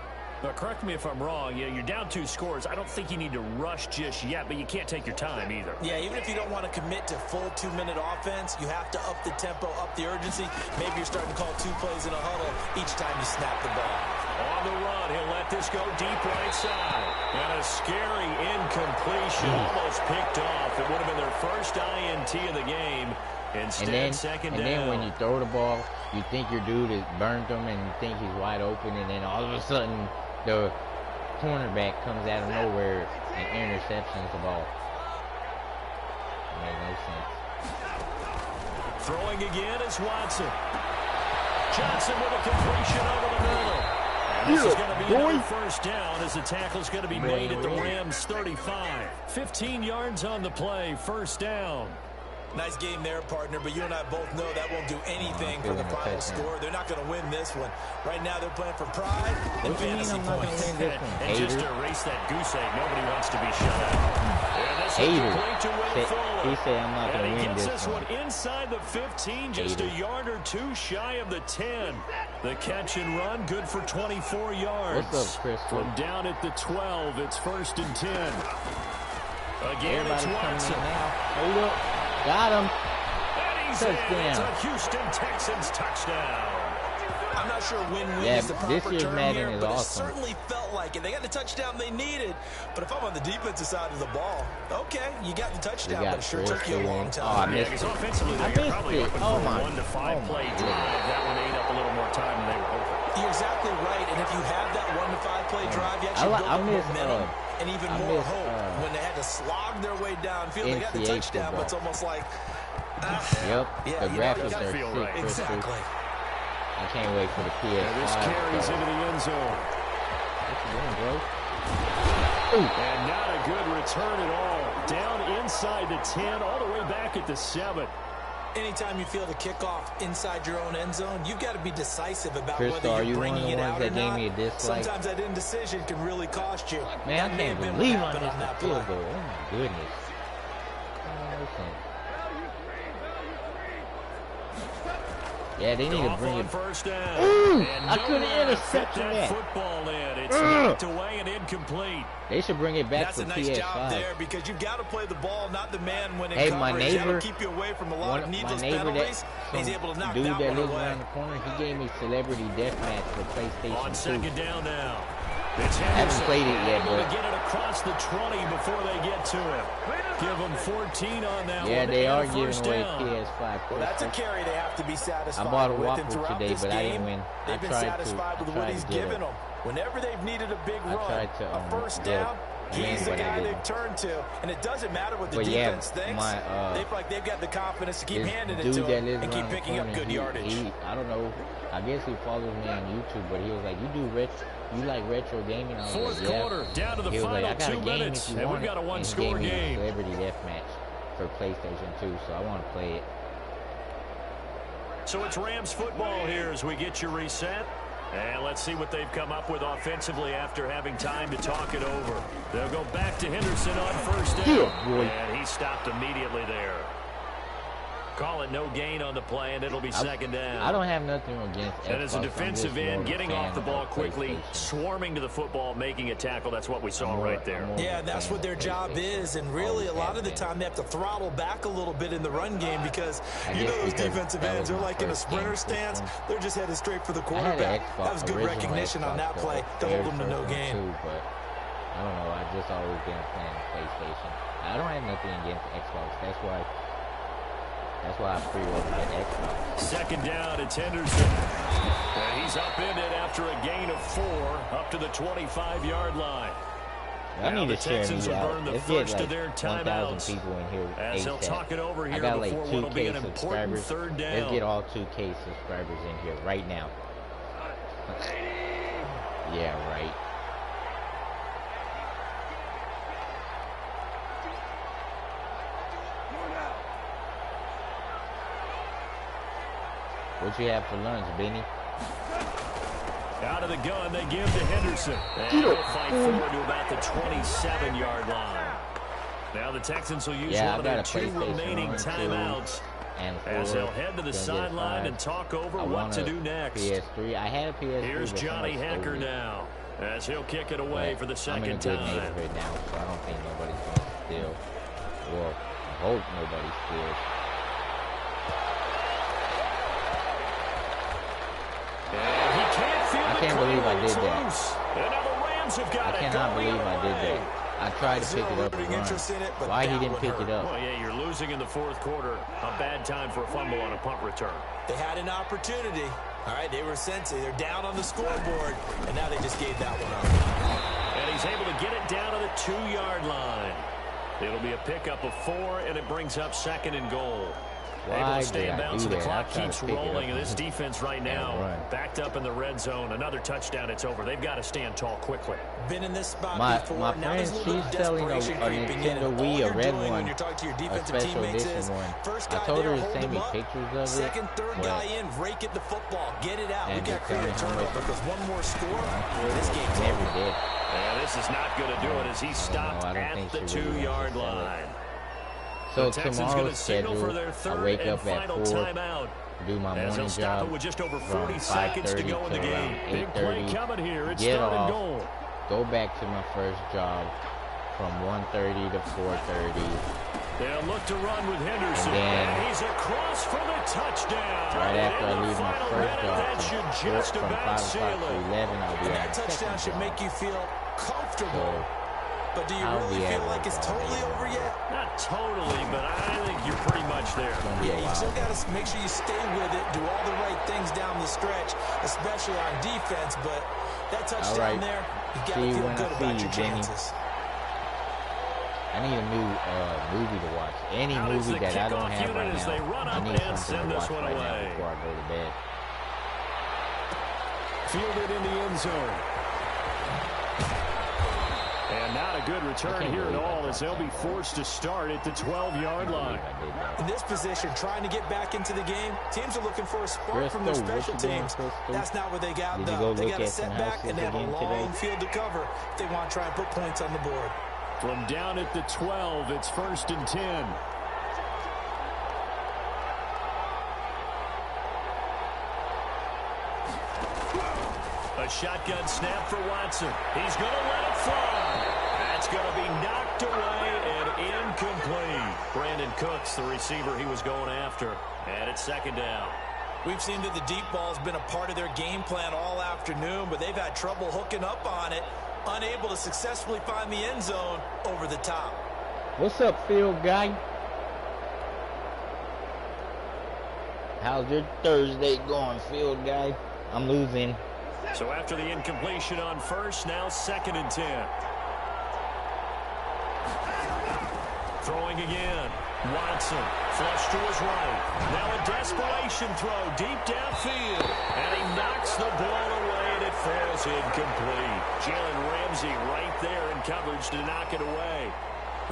Correct me if I'm wrong. You're down 2 scores. I don't think you need to rush just yet, but you can't take your time either. Yeah, even if you don't want to commit to full 2-minute offense, you have to up the tempo, up the urgency. Maybe you're starting to call 2 plays in a huddle each time you snap the ball. On the run, he'll let this go deep right side. And a scary incompletion, almost picked off. It would have been their first INT of the game. Instead, second down. And then when you throw the ball, you think your dude has burned him and you think he's wide open, and then all of a sudden the cornerback comes out of nowhere and interceptions the ball. It made no sense. Throwing again is Watson. Johnson with a completion over the middle. And this is going to be another first down as the tackle's going to be made at the Rams 35. 15 yards on the play, first down. Nice game there, partner, but you and I both know that won't do anything for the final score. They're not going to win this one. Right now, they're playing for pride and fantasy points. And just to erase that goose egg, nobody wants to be shut out. He said, I'm not going to win this one. Inside the 15, just a yard or 2 shy of the 10. The catch and run, good for 24 yards. What's up, Chris? From down at the 12, it's 1st and 10. Again, it's Watson. Hold up. Got him. Touchdown. It's a Houston Texans touchdown. I'm not sure win-win is the proper term Madden here, is but awesome. It certainly felt like it. They got the touchdown they needed, but if I'm on the defensive side of the ball, okay, you got the touchdown, but it sure took you a long time. Oh, I missed it. Offensively, I missed it. Oh, my. 1 to 5 play drive. That one ate up a little more time than they were hoping. You're exactly right, and if you have that 1 to 5 play drive, you actually build up momentum and even more hope. When they had to slog their way downfield, they got the touchdown, but it's almost like, the graphics are sick. Right. Exactly. I can't wait for the PS5. This carries into the end zone. What you doing, bro? And not a good return at all. Down inside the 10, all the way back at the 7. Anytime you feel the kickoff inside your own end zone, you've got to be decisive about whether you're bringing it out or not. Sometimes that indecision can really cost you. Man, I can't believe I missed that field goal. Oh, my goodness. Yeah, they need to bring it. First down. I couldn't intercept that football in. It's knocked away and incomplete. They should bring it back for PS5. That's a nice job there because you've got to play the ball, not the man when it covers. My neighbor, keep you away from a lot of needless penalties. He's able to knock that one away. Dude that lives around the corner, he gave me Celebrity Deathmatch for PlayStation 2. On second down now. I haven't played it yet, but get it across the 20 before they get to it. Give them 14 on that one. Yeah, they are giving away PS5. Well, that's a carry they have to be satisfied with. I bought a Waffle today, but I didn't win. They've been satisfied with what he's given them. Whenever they've needed a big run, a first down, he's the guy they've turned to. And it doesn't matter what the defense thinks. They feel like they've got the confidence to keep handing it to him and keep picking up good yardage. I don't know. I guess he follows me on YouTube, but he was like, you like retro gaming? I was Fourth like, yeah. quarter, down to the final like, 2 minutes, and we've got a one-score game. Celebrity Deathmatch for PlayStation 2, so I want to play it. So it's Rams football here as we get you reset. And let's see what they've come up with offensively after having time to talk it over. They'll go back to Henderson on first down. And he stopped immediately there. Call it no gain on the play, and it'll be second down. I don't have nothing against Xbox. And as a defensive end, getting off the ball quickly, swarming to the football, making a tackle, that's what we saw right there. Yeah, that's what their job is, and really a lot of the time they have to throttle back a little bit in the run game because you know those defensive ends are like in a sprinter stance. They're just headed straight for the quarterback. That was good recognition on that play to hold them to no gain. But I don't know. I've just always been playing PlayStation. I don't have nothing against Xbox. That's why I pre-ordered the Xbox. Second down, it's Henderson. And he's upended after a gain of 4 up to the 25-yard line. I need to share Texans me will out. burn the Let's first get of their like timeouts 1,000 people in here. as they'll talk it over here I got like before 2K what'll be an important subscribers. third down. Let's get all 2K subscribers in here right now. Yeah, right. What you have for lunch, Benny? Out of the gun, they give to Henderson. And he'll fight forward to about the 27-yard line. Now the Texans will use one of their 2 remaining timeouts as they'll head to the sideline and talk over what to do next. PS3. I had a PS3. Here's Johnny Hacker now. As he'll kick it away for the second time. I'm in a good neighborhood now, so I don't think nobody's going to steal. Well, I hope nobody steals. And he can't feel I can't believe I did that. And now the Rams have got I cannot believe I did that. I tried to pick it up and run. Why he didn't pick it up? Well, yeah, you're losing in the fourth quarter. A bad time for a fumble on a punt return. They had an opportunity. All right, they were sensing. They're down on the scoreboard, and now they just gave that one up. And he's able to get it down to the 2-yard line. It'll be a pickup of 4, and it brings up 2nd and goal. Able to stay in bounds, so the clock keeps rolling, and this defense right now backed up in the red zone. Another touchdown, it's over. They've got to stand tall quickly. Been in this spot before. My friend, she's selling a Nintendo Wii, a red one, a special edition one. I told her to send me pictures of it. Second, third guy in, rake it the football, get it out. We got creative turnover because one more score. This game's never did. And this is not going to do it as he stopped at the 2-yard line. So tomorrow's schedule, I wake up at 4, do my morning job with just over 40 from seconds 5:30 to go in the to game. around Big play 8:30, coming here. It's get third and off, goal. go back to my first job from 1:30 to 4:30. They'll look to run with Henderson, and he's across for the touchdown. Right after I leave my first job from 5 o'clock to 11, I'll be at that touchdown should make you feel comfortable. But do you really feel like it's totally over yet? Not totally, but I think you're pretty much there. Yeah, you still got to make sure you stay with it, do all the right things down the stretch, especially on defense. But that touchdown there, you got to feel good about your chances. I need a new movie to watch. Any movie that I don't have right now, I need something to watch right now before I go to bed. Fielded in the end zone. And not a good return here at all as they'll be forced to start at the 12-yard line. In this position, trying to get back into the game, teams are looking for a spark from their special teams. That's not what they got, though. They got a setback, and they have a long field to cover if they want to try and put points on the board. From down at the 12, it's 1st and 10. A shotgun snap for Watson. He's going to let it fly. That's going to be knocked away and incomplete. Brandon Cooks, the receiver he was going after. And it's 2nd down. We've seen that the deep ball has been a part of their game plan all afternoon, but they've had trouble hooking up on it, unable to successfully find the end zone over the top. What's up, field guy? How's your Thursday going, field guy? I'm losing. So after the incompletion on first, now 2nd and 10. Throwing again. Watson, flush to his right. Now a desperation throw deep downfield. And he knocks the ball away, and it falls incomplete. Jalen Ramsey right there in coverage to knock it away.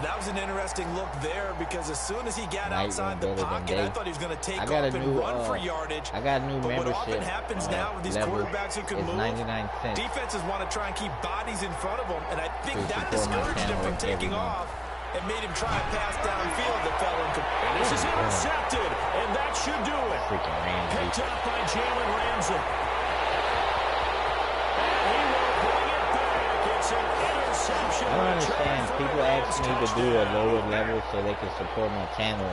That was an interesting look there because as soon as he got outside the pocket, I thought he was going to take off and run for yardage. I got a new membership. What often happens now with these quarterbacks who can move, 99 cents. Defenses want to try and keep bodies in front of them, and I think that discouraged him from taking off and made him try a pass downfield that fell incomplete. And this is intercepted, and that should do it. Freaking Ramsey. Picked up by Jalen Ramsey. He will bring it back. It's an interception. I don't understand. People ask me to do a lower level so they can support my channel.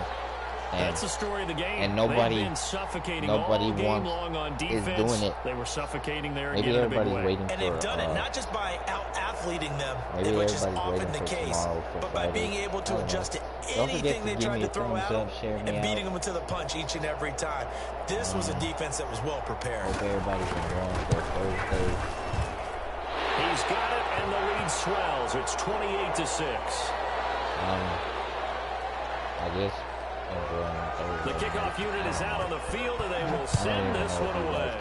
And, that's the story of the game. And nobody wants on defense. Is doing it. They were suffocating there. Maybe everybody's waiting for. And they've done it not just by out-athleting them, which is often the case, but by being able to adjust to anything they tried to throw at them and beating them to the punch each and every time. This was a defense that was well prepared. Hope everybody's been going for Thursday. He's got it, and the lead swells. It's 28-6. I guess. The kickoff unit is out on the field, and they will send this one away.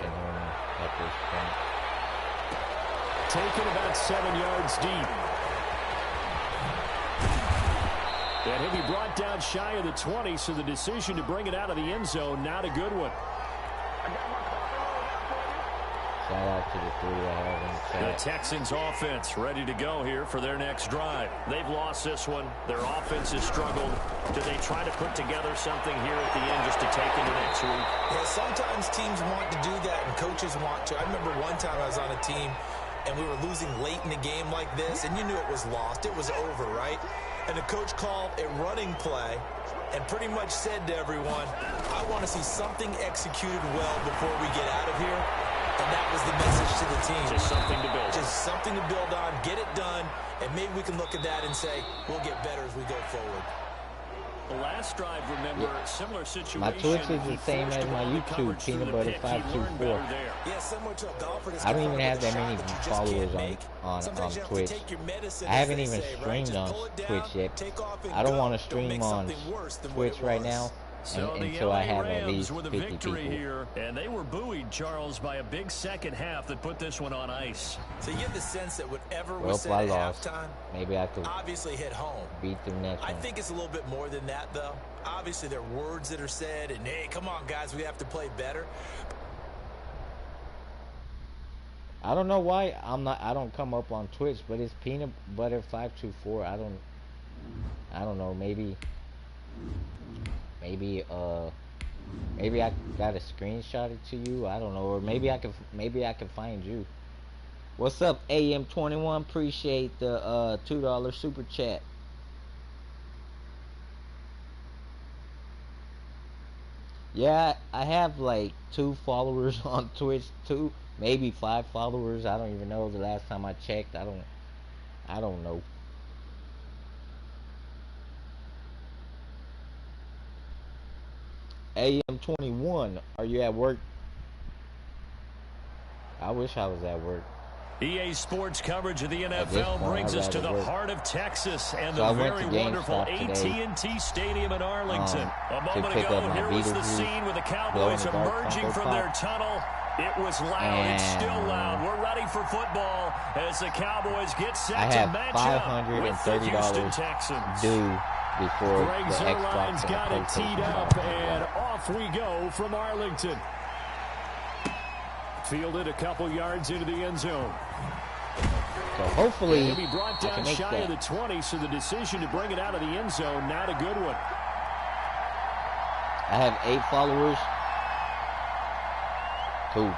Taken about 7 yards deep. And he'll be brought down shy of the 20, so the decision to bring it out of the end zone, not a good one. Shout out to the 3 I have in the chat. The Texans offense ready to go here for their next drive. They've lost this one. Their offense has struggled. Do they try to put together something here at the end just to take into next week? Yeah, sometimes teams want to do that and coaches want to. I remember one time I was on a team and we were losing late in the game like this, and you knew it was lost. It was over, right? And the coach called a running play and pretty much said to everyone, I want to see something executed well before we get out of here. And that was the message to the team. Just something to build. Just something to build on, get it done, and maybe we can look at that and say, we'll get better as we go forward. The last drive, remember, similar situation. My Twitch is the same as my YouTube, Peanut Butter 524. Yeah, similar to a golfer that's I don't even got have that shot many that you just followers can't make. on Sometimes you have to Twitch. take your medicine, I haven't as they even say, right? streamed Just on pull it down, Twitch yet. take off and I don't go. want to Don't make stream on something worse than what Twitch it right was. now So until I have at Rams least with a 50 victory people. here, and they were buoyed, Charles, by a big second half that put this one on ice. So you get the sense that whatever Well, was if I said at lost, halftime maybe I could obviously hit home. beat the next I one. think it's a little bit more than that, though. Obviously, there are words that are said, and hey, come on, guys, we have to play better. I don't know why I don't come up on Twitch, but it's Peanut Butter 524. I don't know. Maybe I gotta screenshot it to you. I don't know, or maybe I can find you. What's up, AM21? Appreciate the $2 super chat. Yeah, I have like 2 followers on Twitch, 2, maybe 5 followers. I don't even know the last time I checked. I don't know. AM21, are you at work? I wish I was at work. EA Sports coverage of the this NFL point, brings I'd us to the rather work. heart of Texas and So the I went very to wonderful GameStop today, AT&T Stadium in Arlington. A to moment pick ago, up my here was the Beetlejuice scene with the glow in Cowboys the dark emerging Funko from Pop. their tunnel. It was loud. It's still And loud. We're ready for football as the Cowboys get set I to have match up with the Houston $530 Texans. due before Greg the Zuerlein's Xbox got and it the teed PlayStation up, box. and off we go from Arlington. Fielded a couple yards into the end zone. So hopefully He'll be brought I down can make shy of the that. 20, so the decision to bring it out of the end zone, not a good one. I have 8 followers. Two.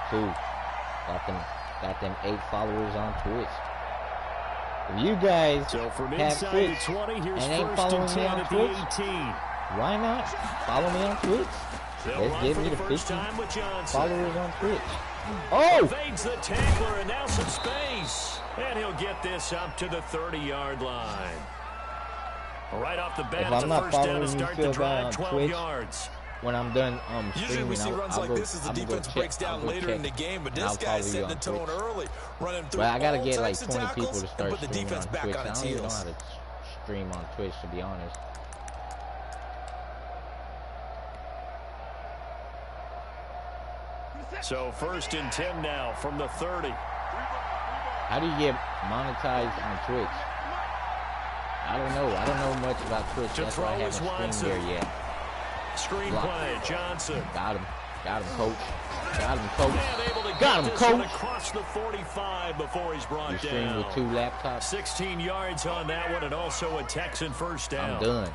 Got them 8 followers on Twitch. If you guys So from have inside Twitch the 20, here's and ain't first following and me 10 on at Twitch, the 18. why not follow me on Twitch? They'll Let's run get for me the to first 50 time with Johnson. followers on Twitch. Oh! Fades the tackler, and now some space. And he'll get this up to the 30-yard line. Right off the bat, If it's I'm a not first down to following you, start the Phil, drive, on 12 Twitch, yards. when I'm done Usually we streaming, see runs I'll like go, this as the I'll go defense check, breaks I'll down go later check, in the game, but and I'll this guy's follow you setting on the tone Twitch. early, running through But I gotta all get like types of 20 people tackles to and start put the streaming defense on back Twitch. on I its don't even know heels. how to stream on Twitch, to be honest. So first and 10 now from the 30. How do you get monetized on Twitch? I don't know. I don't know much about Twitch. To That's why I throw is haven't streamed Watson. there yet. Screenplay, Johnson. Got him, coach. Got him, coach. And able to Got get him, this one coach. across the 45 before he's brought You stream down. with 2 laptops. 16 yards on that one, and also a Texan first down. I'm done.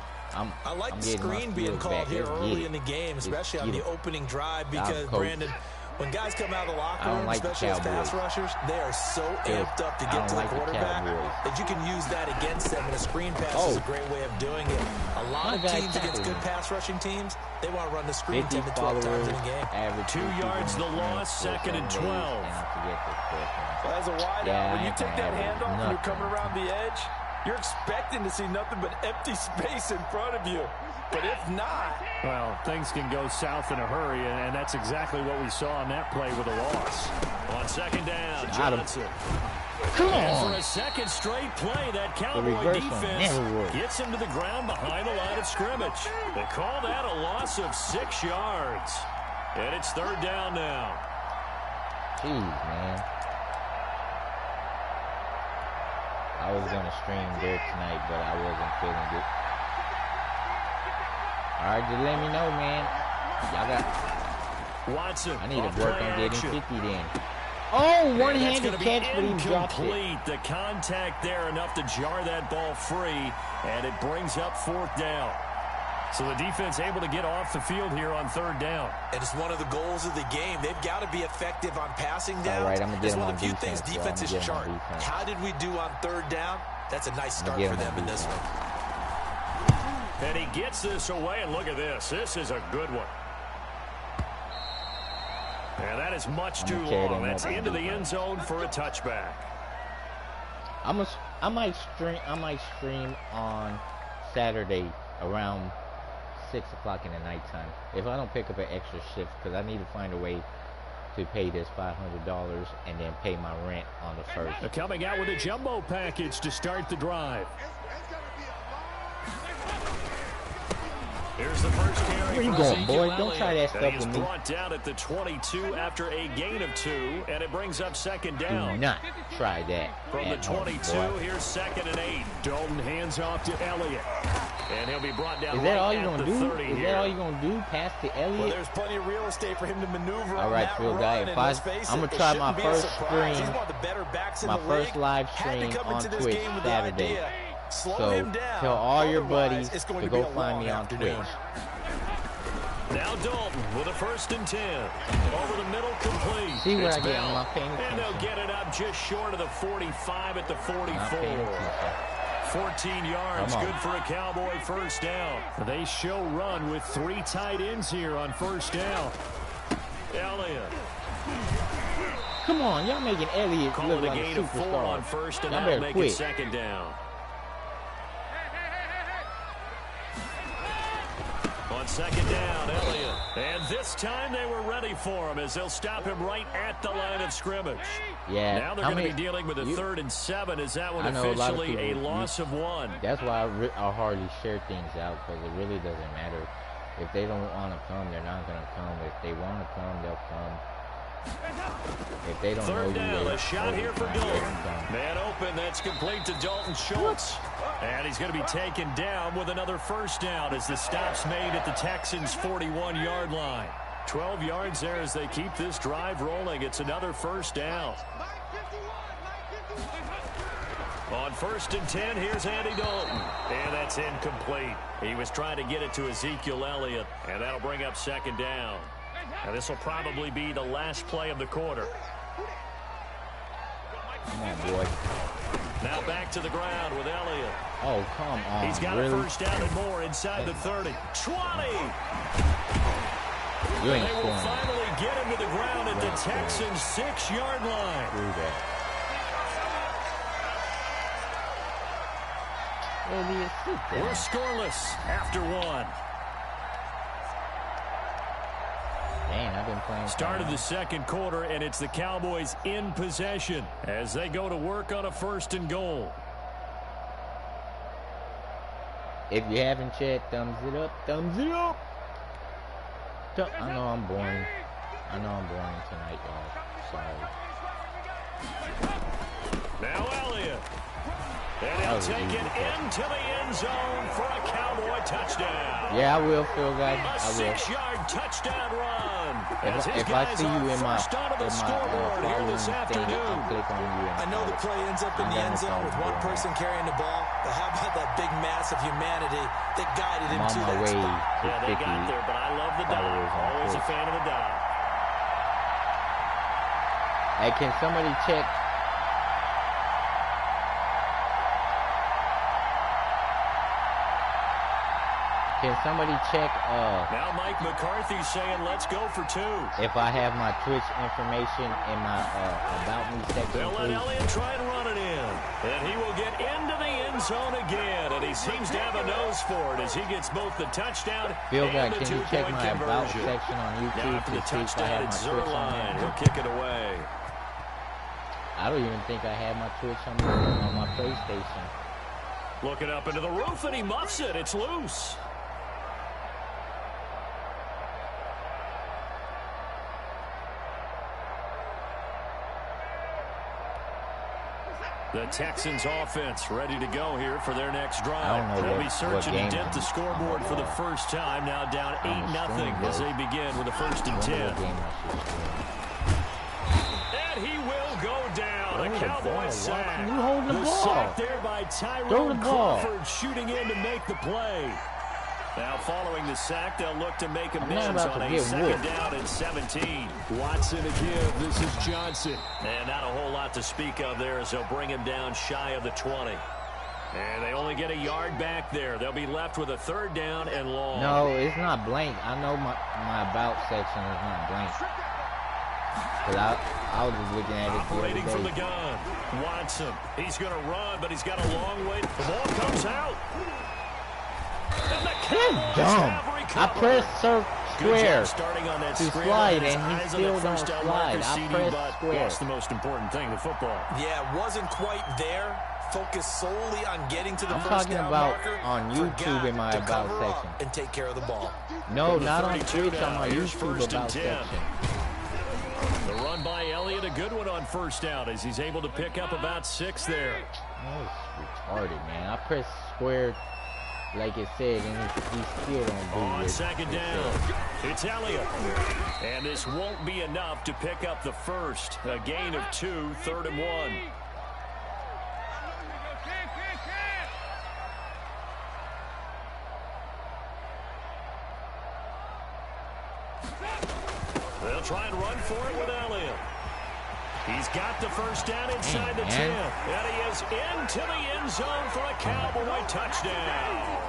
I like I'm the getting my screen being skills called back. here Let's early get in the it. game, especially on get the it. opening drive, I'm because, coach. Brandon, when guys come out of the locker I don't room, like the especially as pass Cowboys. rushers, they are so amped up to I get don't to like the the quarterback Cowboys. that you can use that against them, and a screen pass is a great way of doing it. A lot My of guy teams against tackled good me. pass rushing teams, they want to run the screen 50 10 to 12 followers, times in a game. average 2 yards the loss, second and 12. Well, as a wideout, Yeah, when you take that handoff and you're nothing. coming around the edge, you're expecting to see nothing but empty space in front of you. But if not... Well, things can go south in a hurry, and that's exactly what we saw on that play with a loss. On second down, Got him. Johnson. Come And for on. a second straight play, that Cowboy reverse one defense never worked. gets him to the ground behind the line of scrimmage. They call that a loss of 6 yards. And it's third down now. Jeez, man. I was going to stream there tonight, but I wasn't feeling good. All right, just let me know, man. Y'all got... Watson. I need to off work play on getting action. 50 then. Oh, And one-handed that's gonna be catch, but he dropped it. incomplete. The contact there enough to jar that ball free, and it brings up fourth down. So the defense able to get off the field here on third down. And it's one of the goals of the game. They've got to be effective on passing down. All right, I'm going to get it's him one on of the few defense. things defenses chart. How did we do on third down? That's a nice start for them in this one. And he gets this away, and look at this. This is a good one. And that is much too long. That's into the end zone for a touchback. I might stream on Saturday around 6 o'clock in the nighttime. If I don't pick up an extra shift, because I need to find a way to pay this $500 and then pay my rent on the first. They're coming out with a jumbo package to start the drive. Here's the first carry. Where you going, boy? Don't try that stuff with me. He's brought down at the 22 after a gain of 2, and it brings up second down. Do not try that. From the 22, here's 2nd and 8. Dalton hands off to Elliott. And he'll be brought down. Is that all you're going to do? Is that all you're going to do? Pass to Elliott? Well, there's plenty of real estate for him to maneuver. All right, Phil Guy. If I'm going to try my first stream, my first live stream on Twitch Saturday. So tell all your buddies to go find me on Twitch. Now Dalton with a 1st and 10. Over the middle, complete. See where I get on my paying And attention. they'll get it up just short of the 45 at the 44. 14 yards, good for a Cowboy first down. They show run with 3 tight ends here on first down. Elliott. Come on, y'all making Elliott look like a gain of 4 on first, and that'll make it second down. On second down, Elliott. And this time they were ready for him as they'll stop him right at the line of scrimmage. Yeah. Now they're going to be dealing with a 3rd and 7. Is that one officially a loss of 1? That's why I hardly share things out, because it really doesn't matter. If they don't want to come, they're not going to come. If they want to come, they'll come. If they don't Third know down, a shot here for Dalton. Man open, that's complete to Dalton Schultz. And he's going to be taken down with another first down as the stop's made at the Texans' 41-yard line. 12 yards there as they keep this drive rolling. It's another first down. On 1st and 10, here's Andy Dalton. And that's incomplete. He was trying to get it to Ezekiel Elliott, and that'll bring up second down. And this will probably be the last play of the quarter. Come on, boy. Now back to the ground with Elliott. Oh, come on. He's got a first down and more inside the 30. 20! You ain't they will scoring. finally get him to the ground at the Texans' 6-yard line. Do that. We're scoreless after 1. Man, I've been playing. Start of the second quarter, and it's the Cowboys in possession as they go to work on a 1st and goal. If you haven't yet, thumbs it up. Thumbs it up. I know I'm boring. I know I'm boring tonight, y'all. Sorry. Now Elliott. And he'll take it into the end zone for a Cowboy touchdown. Yeah, I will, Phil, guys. A 6-yard touchdown run. If I see you in my scoreboard here this afternoon. I'll click on you. I know the play ends up in the end zone with one person carrying the ball, but how about that big mass of humanity that guided him to that spot? Yeah, they got there, but I love the dive. Always a fan of the dive. Hey, can somebody check? Can somebody check now Mike McCarthy's saying let's go for 2. if I have my Twitch information in my About Me section? They'll let Elliott try and run it in. And he will get into the end zone again. And he seems to have a nose for it as he gets both the touchdown Phil, and the can you check my About section on YouTube now for the to see if I have touchdown, my Twitch on Zerline. there? He'll kick it away. I don't even think I have my Twitch on my PlayStation. Looking up into the roof, and he muffs it. It's loose. The Texans offense ready to go here for their next drive. They'll be searching to dent the scoreboard for the first time. Now down 8-0 as they begin with a 1st and 10. And he will go down. A Cowboy sack. You holding the ball? Sack there by Tyrone Crawford shooting in to make the play. Now following the sack, they'll look to make amends on a second down and 17. Watson to give. This is Johnson. And not a whole lot to speak of there as they'll bring him down shy of the 20. And they only get a yard back there. They'll be left with a third down and long. No, it's not blank. I know my about section is not blank. Because I was just looking at it operating from the gun. Watson. He's going to run, but he's got a long way. The ball comes out. That's dumb. I pressed square to slide, and he still don't slide. I pressed square. That's the most important thing, the football. Yeah, wasn't quite there. Focused solely on getting to the first down marker. I'm talking about on YouTube in my about section. And take care of the ball. No, not on Twitch, on my YouTube about section. The run by Elliott, a good one on first down as he's able to pick up about 6 there. That was retarded, man. I pressed square like it said, and he still don't do it. On second down, it's Elliott. And this won't be enough to pick up the first. A gain of 2, 3rd and 1. They'll try and run for it with Elliott. He's got the first down inside the 10. And he is into the end zone for a Cowboy touchdown.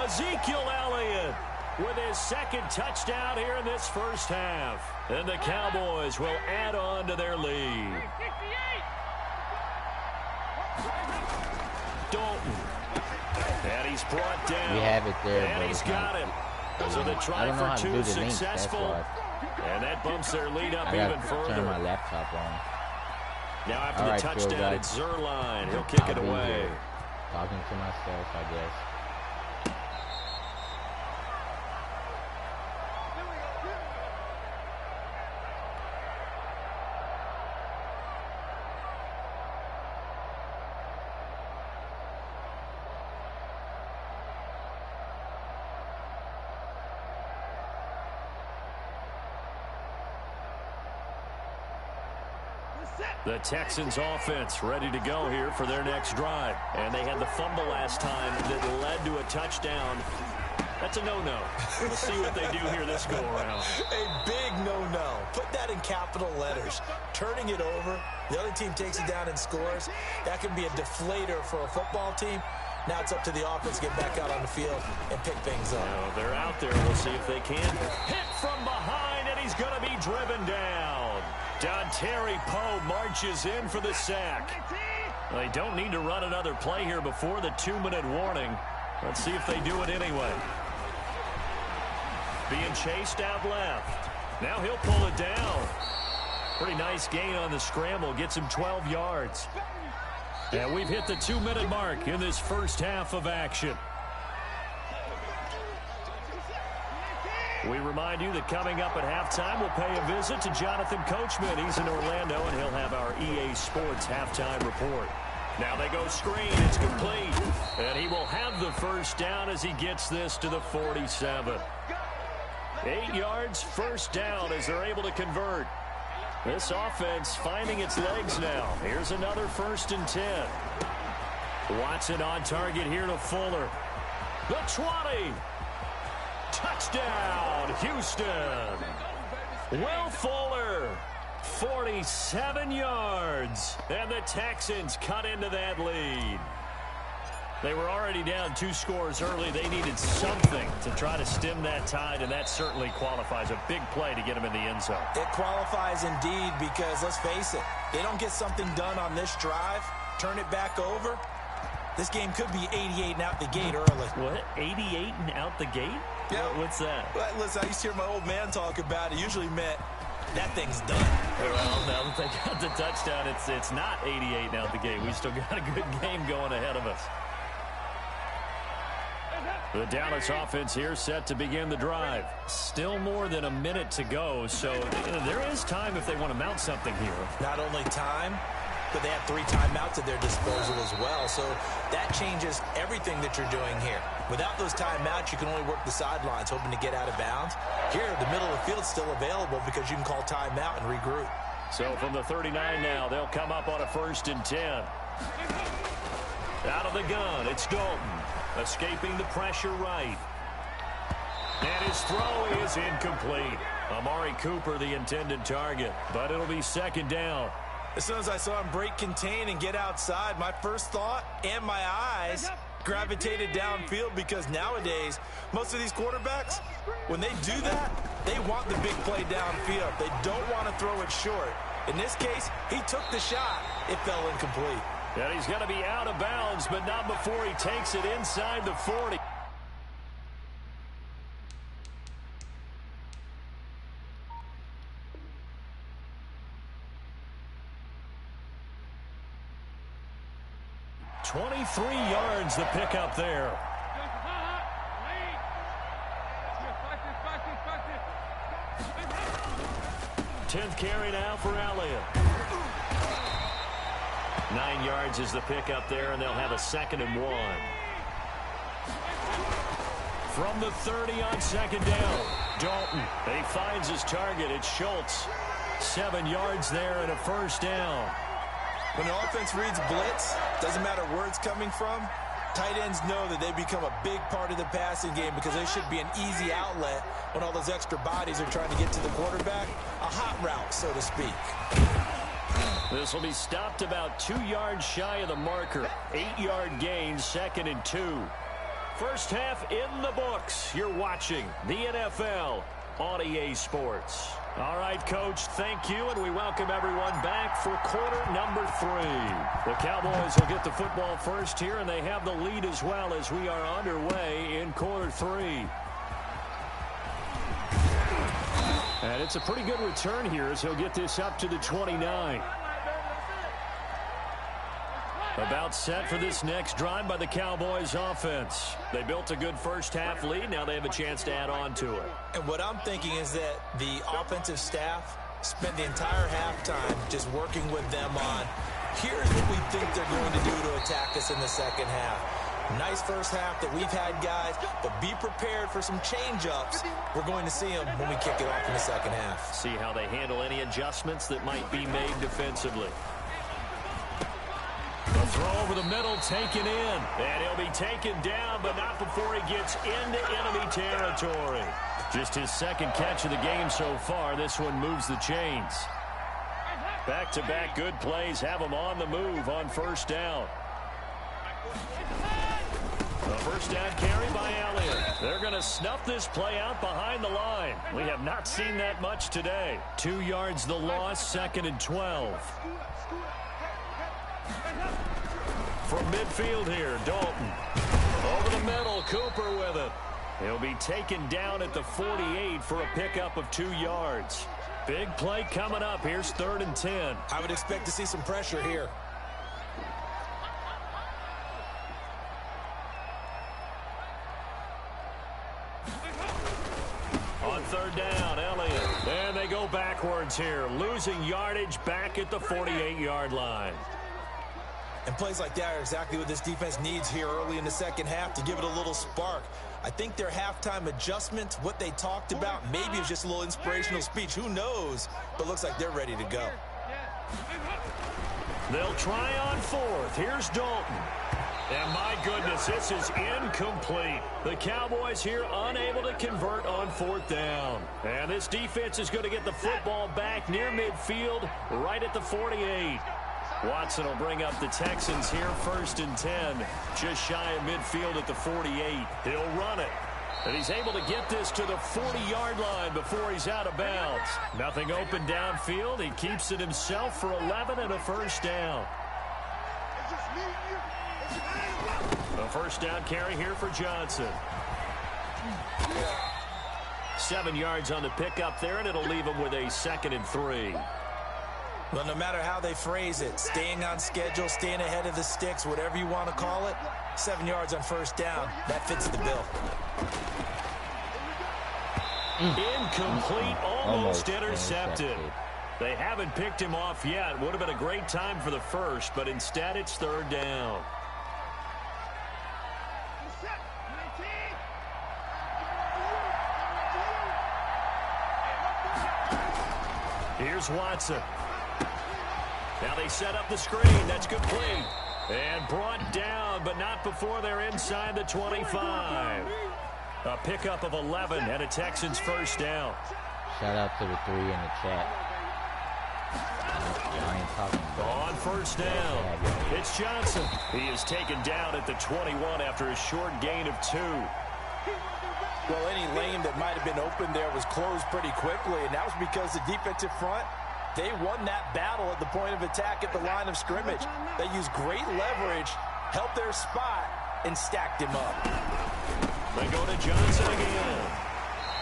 Ezekiel Elliott with his second touchdown here in this first half. And the Cowboys will add on to their lead. Dalton. And he's brought down. We have it there. And he's got him. So the try for 2 successful. And that bumps their lead up even further. Turn my laptop on. Now after the touchdown, it's Zerline. He'll kick it away. Talking to myself, I guess. The Texans offense ready to go here for their next drive. And they had the fumble last time that led to a touchdown. That's a no-no. We'll see what they do here this go-around. A big no-no. Put that in capital letters. Turning it over, the other team takes it down and scores. That can be a deflator for a football team. Now it's up to the offense to get back out on the field and pick things up. Now they're out there. We'll see if they can. Hit from behind, and he's going to be driven down. Dontari Poe marches in for the sack. They don't need to run another play here before the 2-minute warning. Let's see if they do it anyway. Being chased out left. Now he'll pull it down. Pretty nice gain on the scramble. Gets him 12 yards. And we've hit the 2-minute mark in this first half of action. We remind you that coming up at halftime, we'll pay a visit to Jonathan Coachman. He's in Orlando, and he'll have our EA Sports halftime report. Now they go screen. It's complete. And he will have the first down as he gets this to the 47. 8 yards, first down as they're able to convert. This offense finding its legs now. Here's another 1st and 10. Watson on target here to Fuller. The 20. Touchdown, Houston. Will Fuller, 47 yards. And the Texans cut into that lead. They were already down 2 scores early. They needed something to try to stem that tide, and that certainly qualifies. A big play to get them in the end zone. It qualifies indeed because, let's face it, they don't get something done on this drive, turn it back over, this game could be 88 and out the gate early. What? 88 and out the gate? Yeah. What's that? Well, listen, I used to hear my old man talk about it. Usually meant that thing's done. Well, now that they got the touchdown, it's not 88 and out the gate. We still got a good game going ahead of us. The Dallas offense here set to begin the drive. Still more than a minute to go, so there is time if they want to mount something here. Not only time, but they have 3 timeouts at their disposal as well, so that changes everything that you're doing here. Without those timeouts, you can only work the sidelines, hoping to get out of bounds. Here, the middle of the field is still available because you can call timeout and regroup. So from the 39 now, they'll come up on a 1st and 10. Out of the gun, it's Dalton. Escaping the pressure right. And his throw is incomplete. Amari Cooper, the intended target, but it'll be second down. As soon as I saw him break contain and get outside, my first thought and my eyes gravitated downfield, because nowadays, most of these quarterbacks, when they do that, they want the big play downfield. They don't want to throw it short. In this case, he took the shot. It fell incomplete. And he's going to be out of bounds, but not before he takes it inside the 40. $23 yards, the pickup there. 10th carry now for Elliott. 9 yards is the pickup there, and they'll have a 2nd and 1. From the 30 on 2nd down, Dalton. He finds his target. It's Schultz. 7 yards there and a 1st down. When the offense reads blitz, doesn't matter where it's coming from, tight ends know that they become a big part of the passing game, because they should be an easy outlet when all those extra bodies are trying to get to the quarterback. A hot route, so to speak. This will be stopped about 2 yards shy of the marker. 8-yard gain, 2nd and 2. First half in the books. You're watching the NFL on EA Sports. All right, Coach, thank you, and we welcome everyone back for quarter number 3. The Cowboys will get the football first here, and they have the lead as well as we are underway in quarter 3. And it's a pretty good return here as he'll get this up to the 29. About set for this next drive by the Cowboys offense. They built a good first half lead. Now they have a chance to add on to it. And what I'm thinking is that the offensive staff spent the entire halftime just working with them on, here's what we think they're going to do to attack us in the second half. Nice first half that we've had, guys, but be prepared for some change-ups. We're going to see them when we kick it off in the second half. See how they handle any adjustments that might be made defensively. A throw over the middle, taken in. And he'll be taken down, but not before he gets into enemy territory. Just his 2nd catch of the game so far. This one moves the chains. Back-to-back good plays have him on the move on 1st down. The 1st down carry by Elliott. They're going to snuff this play out behind the line. We have not seen that much today. 2 yards the loss, 2nd and 12. From midfield here, Dalton. Over the middle, Cooper with it. He'll be taken down at the 48 for a pickup of 2 yards. Big play coming up. Here's 3rd and 10. I would expect to see some pressure here. On 3rd down, Elliott. And they go backwards here, losing yardage back at the 48-yard line. And plays like that are exactly what this defense needs here early in the second half to give it a little spark. I think their halftime adjustments, what they talked about, maybe it was just a little inspirational speech. Who knows? But looks like they're ready to go. They'll try on 4th. Here's Dalton. And my goodness, this is incomplete. The Cowboys here unable to convert on 4th down. And this defense is going to get the football back near midfield, right at the 48. Watson will bring up the Texans here, 1st and 10. Just shy of midfield at the 48. He'll run it. And he's able to get this to the 40-yard line before he's out of bounds. Nothing open downfield. He keeps it himself for 11 and a 1st down. A 1st down carry here for Johnson. 7 yards on the pickup there, and it'll leave him with a 2nd and 3. Well, no matter how they phrase it, staying on schedule, staying ahead of the sticks, whatever you want to call it, 7 yards on 1st down, that fits the bill. Incomplete, almost intercepted. They haven't picked him off yet. Would have been a great time for the 1st, but instead it's 3rd down. Here's Watson. Now they set up the screen. That's complete. And brought down, but not before they're inside the 25. A pickup of 11 and a Texans first down. Shout out to the 3 in the chat. On first down, it's Johnson. He is taken down at the 21 after a short gain of 2. Well, any lane that might have been open there was closed pretty quickly, and that was because the defensive front, they won that battle at the point of attack at the line of scrimmage. They used great leverage, helped their spot, and stacked him up. They go to Johnson again.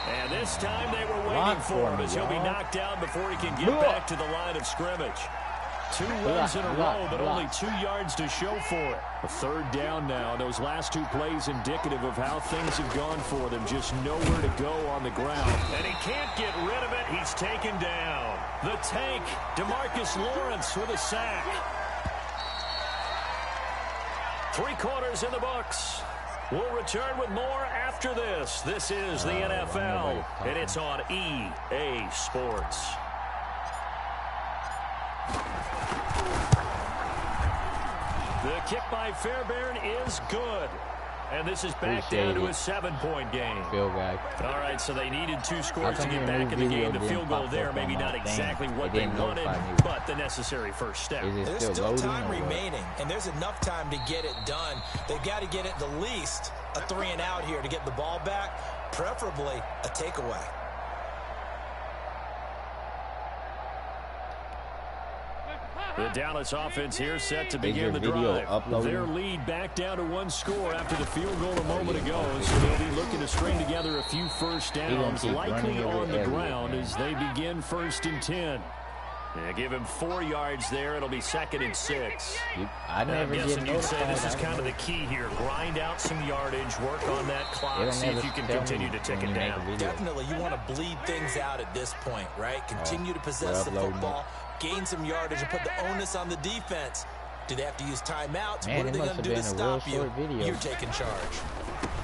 And this time they were waiting for him as he'll be knocked down before he can get back to the line of scrimmage. 2 runs in a row, but only 2 yards to show for it. A third down now. Those last 2 plays indicative of how things have gone for them. Just nowhere to go on the ground. And he can't get rid of it. He's taken down. The tank, DeMarcus Lawrence with a sack. 3 quarters in the books. We'll return with more after this. This is the NFL, and it's on EA Sports. The kick by Fairbairn is good. And this is back down to a 7-point game. Field guy. All right, so they needed 2 scores to get back in the game. The field goal there, maybe not exactly what they wanted, but the necessary first step. There's still time remaining, and there's enough time to get it done. They've got to get at the least a 3-and-out here to get the ball back, preferably a takeaway. The Dallas offense here set to begin the drive. Their lead back down to 1 score after the field goal a moment ago. So they'll be looking to string together a few first downs, likely on the ground as they begin 1st and 10. Yeah, give him 4 yards there. It'll be 2nd and 6. I'm guessing you'd say this is kind of the key here. Grind out some yardage, work on that clock, see if you can continue to tick it down. Definitely, you want to bleed things out at this point, right? Continue to possess the football, gain some yardage, and put the onus on the defense. Do they have to use timeouts? What are they going to do to stop you? You're taking charge.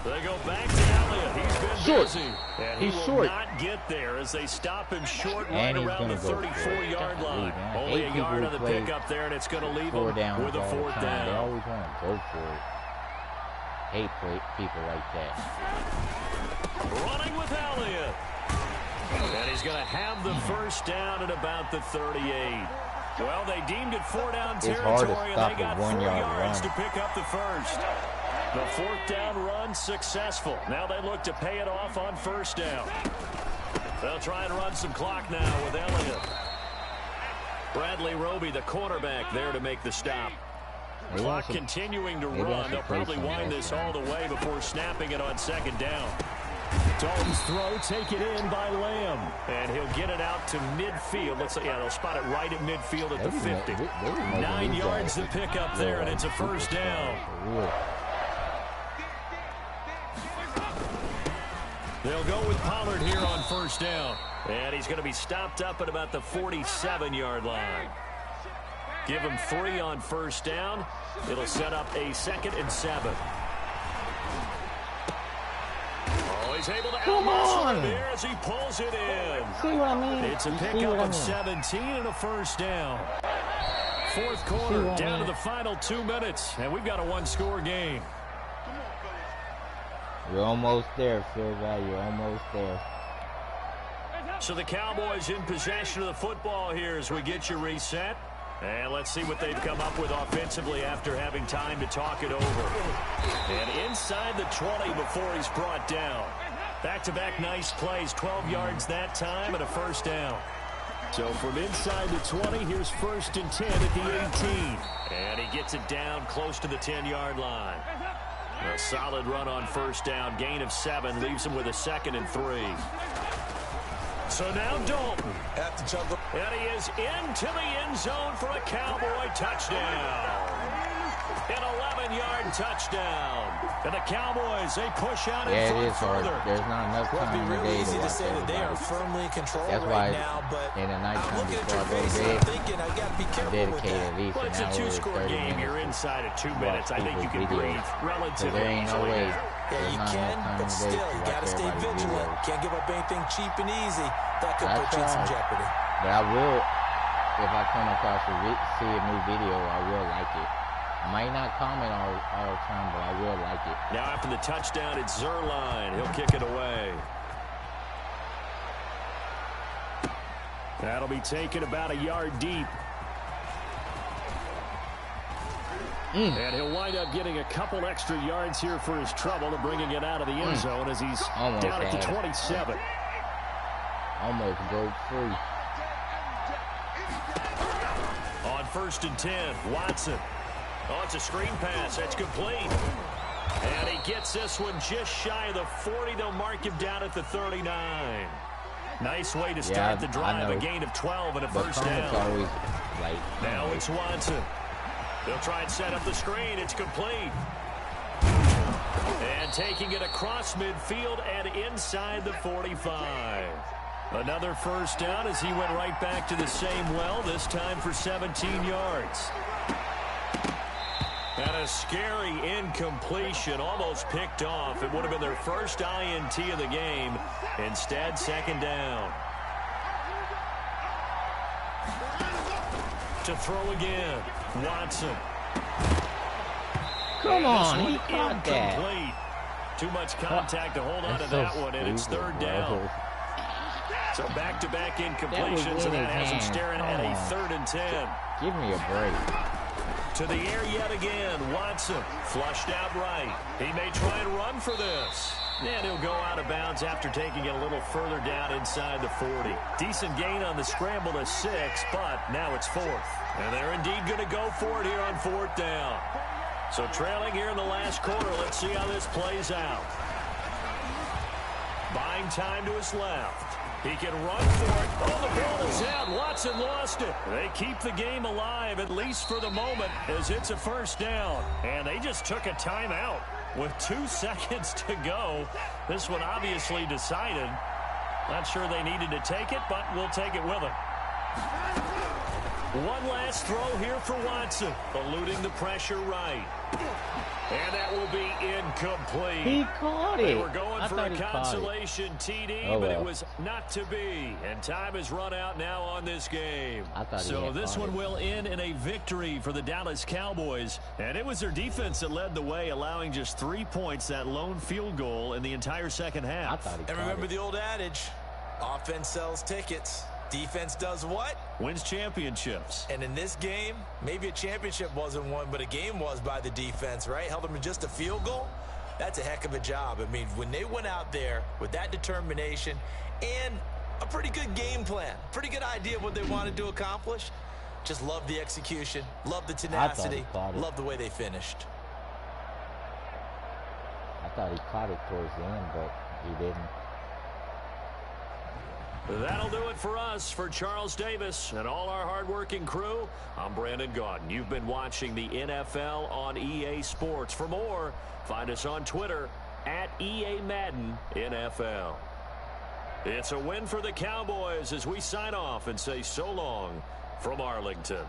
They go back to Elliott. He's been busy. And he will not get there as they stop him short right around the 34-yard line. Only a yard on the pickup there, and it's going to leave him with a 4th down. They always want to go for it. Hate people like that. Running with Elliott. And he's going to have the first down at about the 38. Well, they deemed it 4-down territory, and they got 4 yards to pick up the first. The 4th down run successful. Now they look to pay it off on 1st down. They'll try and run some clock now with Elliott. Bradley Roby, the cornerback, there to make the stop. Clock continuing to run. They'll probably wind this all the way before snapping it on 2nd down. Dalton's throw taken in by Lamb. And he'll get it out to midfield. Looks like, they'll spot it right at midfield at the 50. 9 yards to pick up there, and it's a 1st down. They'll go with Pollard here on 1st down. And he's going to be stopped up at about the 47-yard line. Give him 3 on 1st down. It'll set up a 2nd and 7. Oh, he's able to outmuscle there as he pulls it in. See what I mean? It's a pickup of 17 and a 1st down. 4th quarter, down to the final 2 minutes. And we've got a 1-score game. You're almost there, Phil guy. You're almost there. So the Cowboys in possession of the football here as we get you reset. And let's see what they've come up with offensively after having time to talk it over. And inside the 20 before he's brought down. Back-to-back nice plays, 12 yards that time and a 1st down. So from inside the 20, here's 1st and 10 at the 18. And he gets it down close to the 10-yard line. A solid run on 1st down, gain of 7, leaves him with a 2nd and 3. So now Dalton. At the jump. And he is into the end zone for a Cowboy touchdown. An 11-yard touchdown. And the Cowboys, they push out and it further. There's not enough time in the day to watch say that they are firmly in control right now, but in the nighttime I'm looking before at I your go face to and bed, I'm thinking I've got to be careful with that. at least Well, it's a 2-score game. You're inside of 2 minutes. I think you can breathe relatively there ain't no way. Yeah, you can, but still, you got to stay vigilant. Can't give up anything cheap and easy. That could put you in some jeopardy. But I will, if I come across see a new video, I will like it. Might not comment all the time, but I will like it. Now after the touchdown, it's Zerline. He'll kick it away. That'll be taken about a yard deep. And he'll wind up getting a couple extra yards here for his trouble and bringing it out of the end zone as he's Almost down at the 27. Almost broke free. On 1st and 10, Watson. Oh, it's a screen pass. That's complete. And he gets this one just shy of the 40. They'll mark him down at the 39. Nice way to start the drive. A gain of 12 and a first down. Always, like, now it's Watson. They'll try and set up the screen. It's complete. And taking it across midfield and inside the 45. Another first down as he went right back to the same well, this time for 17 yards. And a scary incompletion, almost picked off. It would have been their first INT of the game. Instead, second down. To throw again, Watson. Come on, he caught incomplete. Too much contact to hold on to that one, and it's third down. So back-to-back incompletions, and that has him staring at a 3rd and 10. Give me a break. To the air yet again, Watson flushed out right. He may try and run for this. And he'll go out of bounds after taking it a little further down inside the 40. Decent gain on the scramble to 6, but now it's 4th. And they're indeed going to go for it here on 4th down. So trailing here in the last quarter, let's see how this plays out. Buying time to his left. He can run for it. Oh, the ball is out. Watson lost it. They keep the game alive, at least for the moment, as it's a first down. And they just took a timeout with 2 seconds to go. This one obviously decided. Not sure they needed to take it, but we'll take it with them. One last throw here for Watson, eluding the pressure right. And that will be incomplete. He caught it. They were going for a consolation TD, but it was not to be. And time has run out now on this game. So this one will end in a victory for the Dallas Cowboys. And it was their defense that led the way, allowing just 3 points, that lone field goal in the entire second half. And remember the old adage, offense sells tickets. Defense does what? Wins championships. And in this game, maybe a championship wasn't won, but a game was by the defense, right? Held them to just a field goal. That's a heck of a job. I mean, when they went out there with that determination and a pretty good game plan, pretty good idea of what they wanted to accomplish, just love the execution, love the tenacity, love the way they finished. I thought he caught it towards the end, but he didn't. That'll do it for us. For Charles Davis and all our hardworking crew, I'm Brandon Gaudin. You've been watching the NFL on EA Sports. For more, find us on Twitter at EA Madden NFL. It's a win for the Cowboys as we sign off and say so long from Arlington.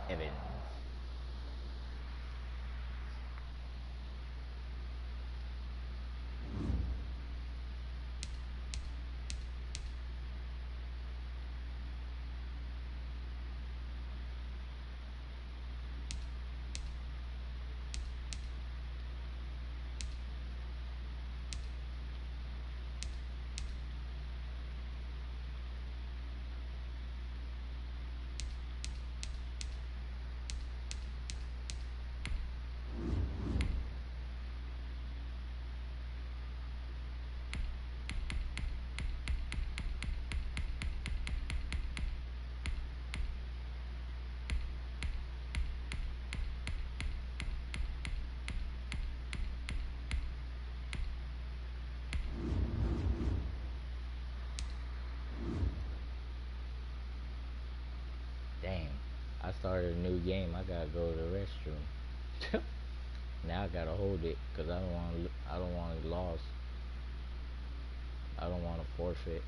Evans. Dang, I started a new game. I gotta go to the restroom. Now I gotta hold it because I don't want to lose. I don't want to forfeit.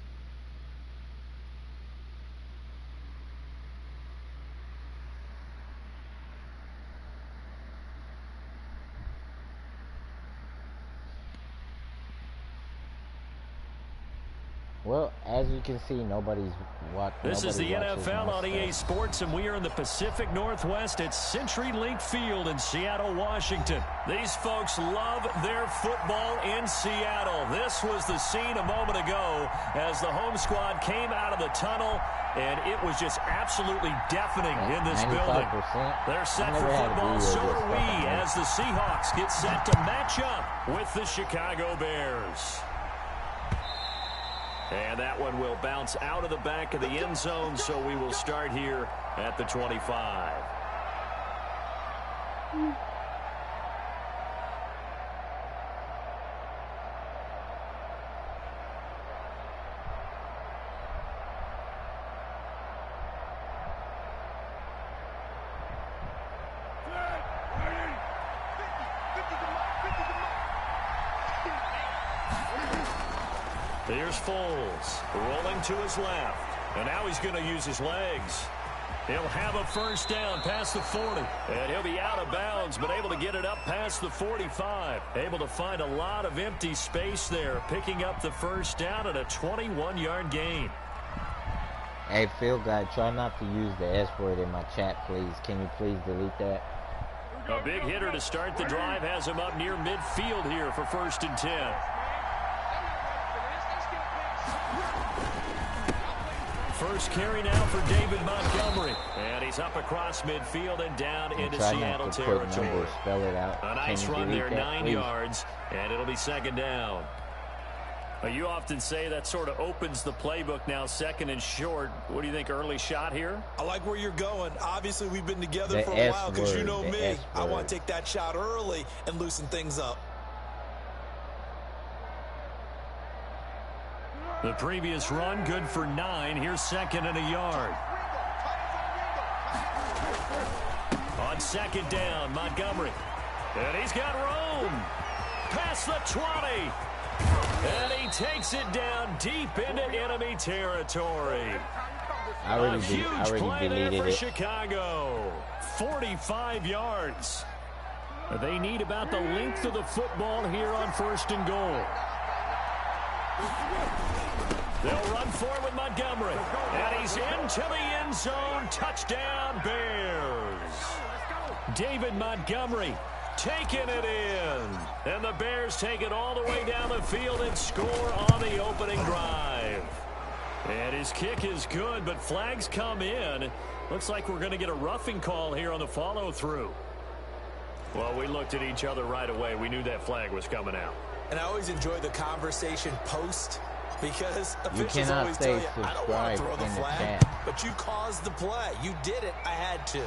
Well, as you can see, nobody's watching. This is the NFL on EA Sports, and we are in the Pacific Northwest at CenturyLink Field in Seattle, Washington. These folks love their football in Seattle. This was the scene a moment ago as the home squad came out of the tunnel, and it was just absolutely deafening in this building. They're set for football, so are we, as the Seahawks get set to match up with the Chicago Bears. And that one will bounce out of the back of the end zone, so we will start here at the 25. Here's Foles, rolling to his left, and now he's going to use his legs. He'll have a first down past the 40, and he'll be out of bounds, but able to get it up past the 45. Able to find a lot of empty space there, picking up the first down at a 21-yard gain. Hey, Phil, guy, try not to use the S word in my chat, please. Can you please delete that? A big hitter to start the drive has him up near midfield here for 1st and 10. First carry now for David Montgomery. And he's up across midfield and down into Seattle territory. Spell it out. A nice run there, 9 yards, and it'll be 2nd down. You often say that sort of opens the playbook now, 2nd and short. What do you think, early shot here? I like where you're going. Obviously, we've been together for a while because you know me. I want to take that shot early and loosen things up. The previous run, good for 9. Here's 2nd and a yard. On 2nd down, Montgomery. And he's got room. Past the 20. And he takes it down deep into enemy territory. A huge play there for Chicago. 45 yards. They need about the length of the football here on 1st and goal. They'll run forward with Montgomery. And he's into the end zone. Touchdown, Bears. David Montgomery taking it in. And the Bears take it all the way down the field and score on the opening drive. And his kick is good, but flags come in. Looks like we're going to get a roughing call here on the follow-through. Well, we looked at each other right away. We knew that flag was coming out. And I always enjoy the conversation post because officials always tell you, I don't want to throw the flag, but you caused the play. You did it. I had to.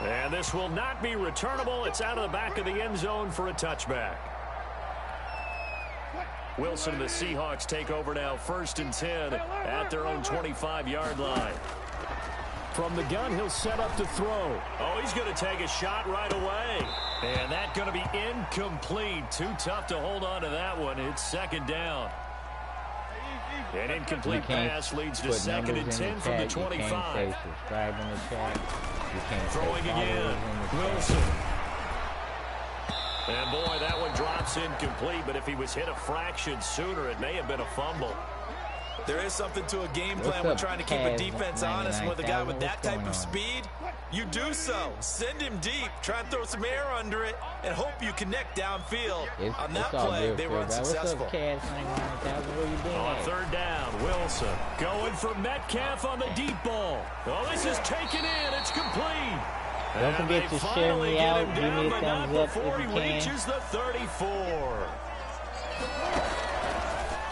And this will not be returnable. It's out of the back of the end zone for a touchback. Wilson and the Seahawks take over now, 1st and 10 at their own 25-yard line. From the gun, he'll set up to throw. Oh, he's going to take a shot right away. And that's going to be incomplete. Too tough to hold on to that one. It's 2nd down. An incomplete pass leads to 2nd and 10 from the 25. You can't say subscribe in the chat. You can't throwing again. Wilson. And boy, that one drops incomplete, but if he was hit a fraction sooner, it may have been a fumble. There is something to a game plan when trying to keep a defense honest. With a guy with that type of speed, you do so. Send him deep, try and throw some air under it, and hope you connect downfield. On that play, they were unsuccessful. On 3rd down, Wilson going for Metcalf on the deep ball. Oh, this is taken in. It's complete. Don't forget to share me out. Give me a thumbs up if you can. Reaches the 34.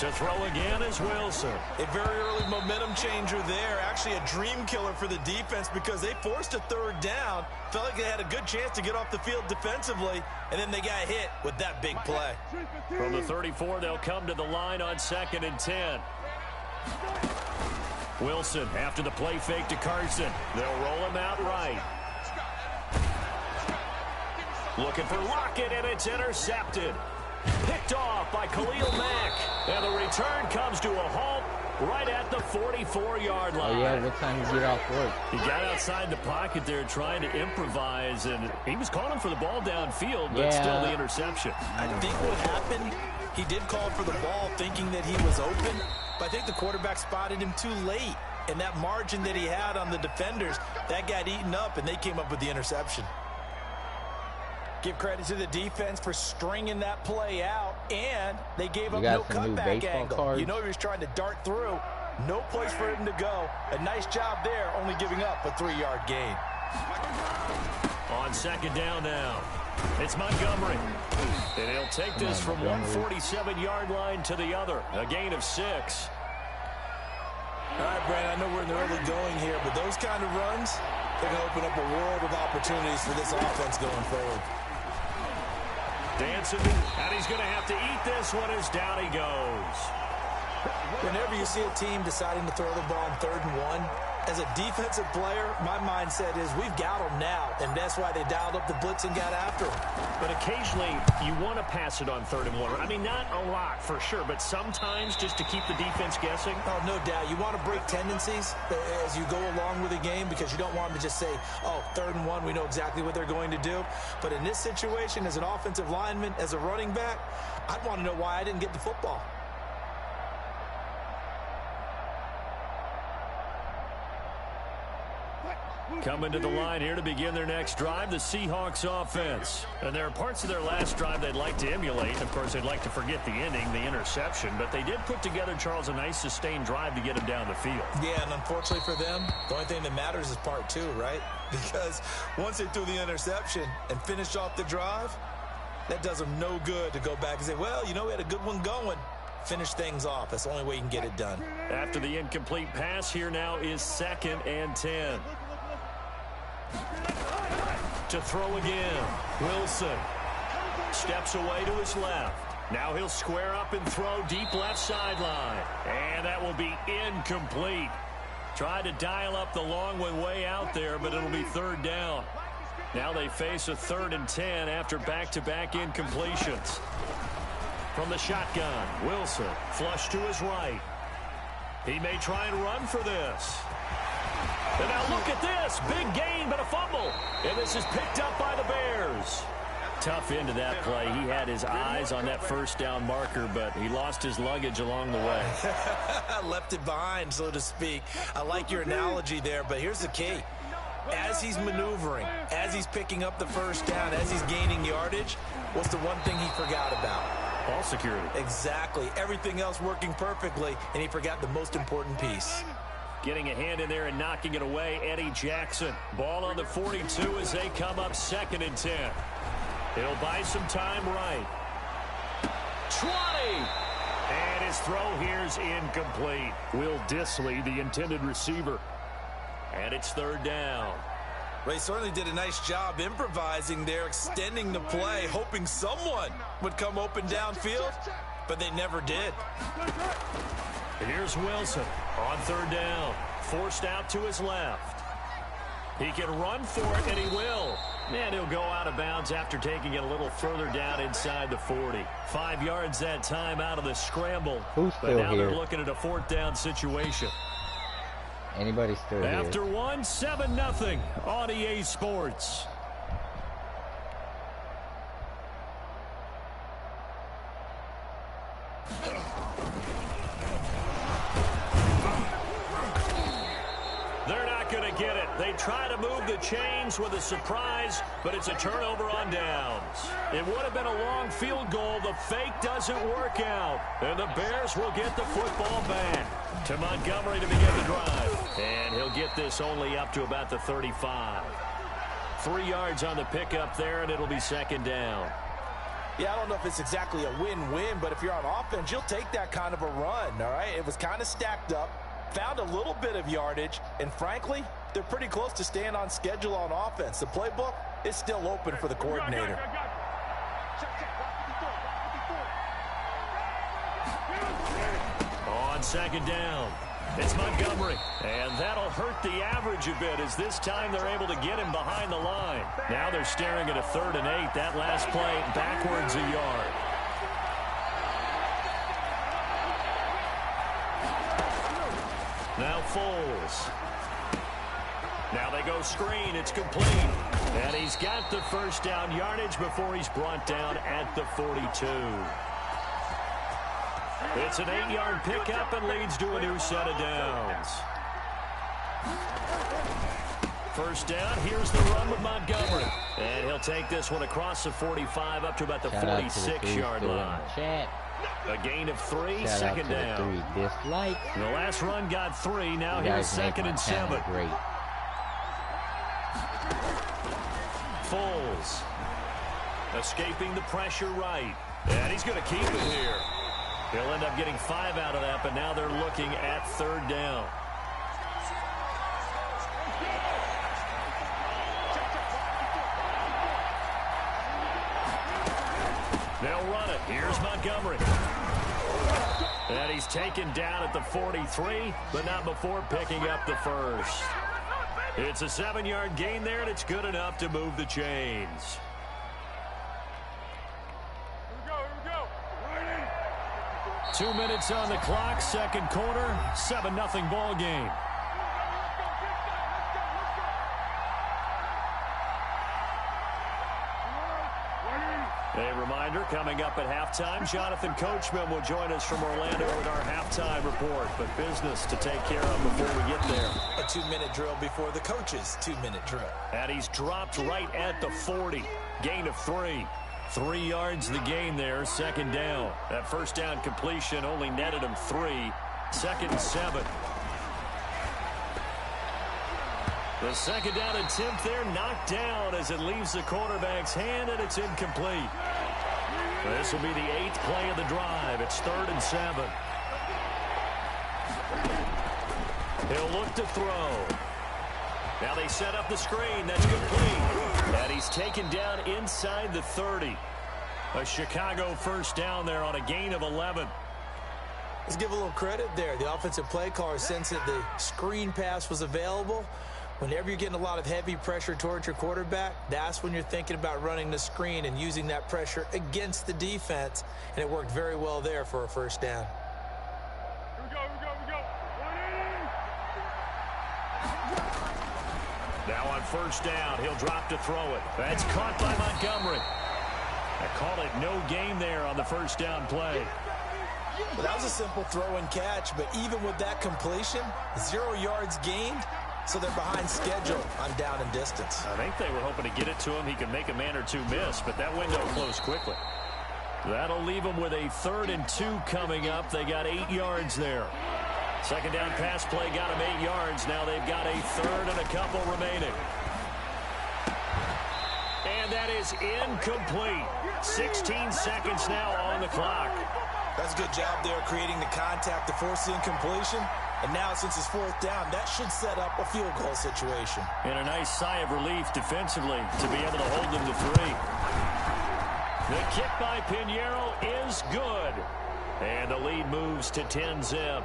To throw again is Wilson. A very early momentum changer there. Actually a dream killer for the defense because they forced a 3rd down. Felt like they had a good chance to get off the field defensively, and then they got hit with that big play. From the 34, they'll come to the line on 2nd and 10. Wilson after the play fake to Carson. They'll roll him out right. Looking for Lockett, and it's intercepted. Picked off by Khalil Mack. And the return comes to a halt right at the 44-yard line. Oh, yeah, what time you get off work? He got outside the pocket there trying to improvise, and he was calling for the ball downfield, but still the interception. I think what happened, he did call for the ball thinking that he was open, but I think the quarterback spotted him too late. And that margin that he had on the defenders, that got eaten up, and they came up with the interception. Give credit to the defense for stringing that play out, and they gave up got no some new cutback baseball angle. cards. You know he was trying to dart through. No place for him to go. A nice job there, only giving up a 3-yard gain. On second down now, it's Montgomery. And he'll take this from one 47-yard line to the other. A gain of 6. All right, Brandon, I know we're in the early going here, but those kind of runs, they're going to open up a world of opportunities for this offense going forward. Dancing, and he's going to have to eat this one as down he goes. Whenever you see a team deciding to throw the ball on 3rd and 1, as a defensive player, my mindset is we've got them now, and that's why they dialed up the blitz and got after them. But occasionally, you want to pass it on 3rd and 1. I mean, not a lot for sure, but sometimes just to keep the defense guessing. Oh, no doubt. You want to break tendencies as you go along with the game because you don't want them to just say, oh, 3rd and 1, we know exactly what they're going to do. But in this situation, as an offensive lineman, as a running back, I'd want to know why I didn't get the football. Coming to the line here to begin their next drive, the Seahawks offense. And there are parts of their last drive they'd like to emulate. Of course, they'd like to forget the ending, the interception. But they did put together, Charles, a nice sustained drive to get him down the field. Yeah, and unfortunately for them, the only thing that matters is part 2, right? Because once they threw the interception and finished off the drive, that does them no good to go back and say, well, you know, we had a good one going. Finish things off. That's the only way you can get it done. After the incomplete pass, here now is 2nd and 10. To throw again, Wilson steps away to his left. Now he'll square up and throw deep left sideline. And that will be incomplete. Tried to dial up the long one way out there, but it'll be 3rd down. Now they face a 3rd and 10 after back-to-back incompletions. From the shotgun, Wilson flush to his right. He may try and run for this. And now look at this. Big gain, but a fumble. And this is picked up by the Bears. Tough end of that play. He had his eyes on that 1st down marker, but he lost his luggage along the way. Left it behind, so to speak. I like your analogy there, but here's the key. As he's maneuvering, as he's picking up the 1st down, as he's gaining yardage, what's the one thing he forgot about? Ball security. Exactly. Everything else working perfectly, and he forgot the most important piece. Getting a hand in there and knocking it away, Eddie Jackson. Ball on the 42 as they come up 2nd and 10. It'll buy some time right. 20! And his throw here's incomplete. Will Dissly, the intended receiver. And it's 3rd down. Well, he certainly did a nice job improvising there, extending the play, hoping someone would come open downfield, but they never did. Here's Wilson on 3rd down. Forced out to his left. He can run for it, and he will. And he'll go out of bounds after taking it a little further down inside the 40. 5 yards that time out of the scramble. Who's but still now here? They're looking at a 4th down situation. Anybody still here? After 7-0 on EA Sports. They're not going to get it. They try to move the chains with a surprise, but it's a turnover on downs. It would have been a long field goal. The fake doesn't work out. And the Bears will get the football back to Montgomery to begin the drive. And he'll get this only up to about the 35. 3 yards on the pickup there, and it'll be 2nd down. Yeah, I don't know if it's exactly a win-win, but if you're on offense, you'll take that kind of a run, all right? It was kind of stacked up, found a little bit of yardage, and frankly, they're pretty close to staying on schedule on offense. The playbook is still open for the coordinator. On 2nd down, it's Montgomery. And that'll hurt the average a bit as this time they're able to get him behind the line. Now they're staring at a 3rd and 8. That last play backwards a yard. Now Foles. Now they go screen. It's complete. And he's got the first down yardage before he's brought down at the 42. It's an 8-yard pickup and leads to a new set of downs. First down, here's the run with Montgomery. And he'll take this one across the 45 up to about the 46-yard line. A gain of 3, second down. The last run got 3. Now here's 2nd and 7. Great. Foles. Escaping the pressure right. And he's going to keep it here. He'll end up getting 5 out of that, but now they're looking at 3rd down. They'll run it. Here's Montgomery. And he's taken down at the 43, but not before picking up the first. It's a 7-yard gain there, and it's good enough to move the chains. Here we go. 2 minutes on the clock, second quarter, 7-0 ball game. A reminder, coming up at halftime, Jonathan Coachman will join us from Orlando with our halftime report. But business to take care of before we get there. A 2-minute drill before the coach's 2-minute drill. And he's dropped right at the 40. Gain of 3. 3 yards the gain there, second down. That first down completion only netted him 3. 2nd and 7. The second down attempt there knocked down as it leaves the quarterback's hand, and it's incomplete. This will be the 8th play of the drive. It's 3rd and 7. He'll look to throw. Now they set up the screen. That's complete. And he's taken down inside the 30. A Chicago first down there on a gain of 11. Let's give a little credit there. The offensive play caller sensed that the screen pass was available. Whenever you're getting a lot of heavy pressure towards your quarterback, that's when you're thinking about running the screen and using that pressure against the defense. And it worked very well there for a first down. Here we go. Now on first down, he'll drop to throw it. That's caught by Montgomery. I call it no gain there on the first down play. Well, that was a simple throw and catch, but even with that completion, 0 yards gained. So they're behind schedule on down and distance. I think they were hoping to get it to him. He could make a man or two miss, but that window closed quickly. That'll leave them with a 3rd and 2 coming up. They got 8 yards there. Second down pass play got them 8 yards. Now they've got a 3rd and a couple remaining. And that is incomplete. 16 seconds now on the clock. That's a good job there creating the contact to force the incompletion. And now, since it's 4th down, that should set up a field goal situation. And a nice sigh of relief defensively to be able to hold them to 3. The kick by Pinheiro is good. And the lead moves to 10-zip.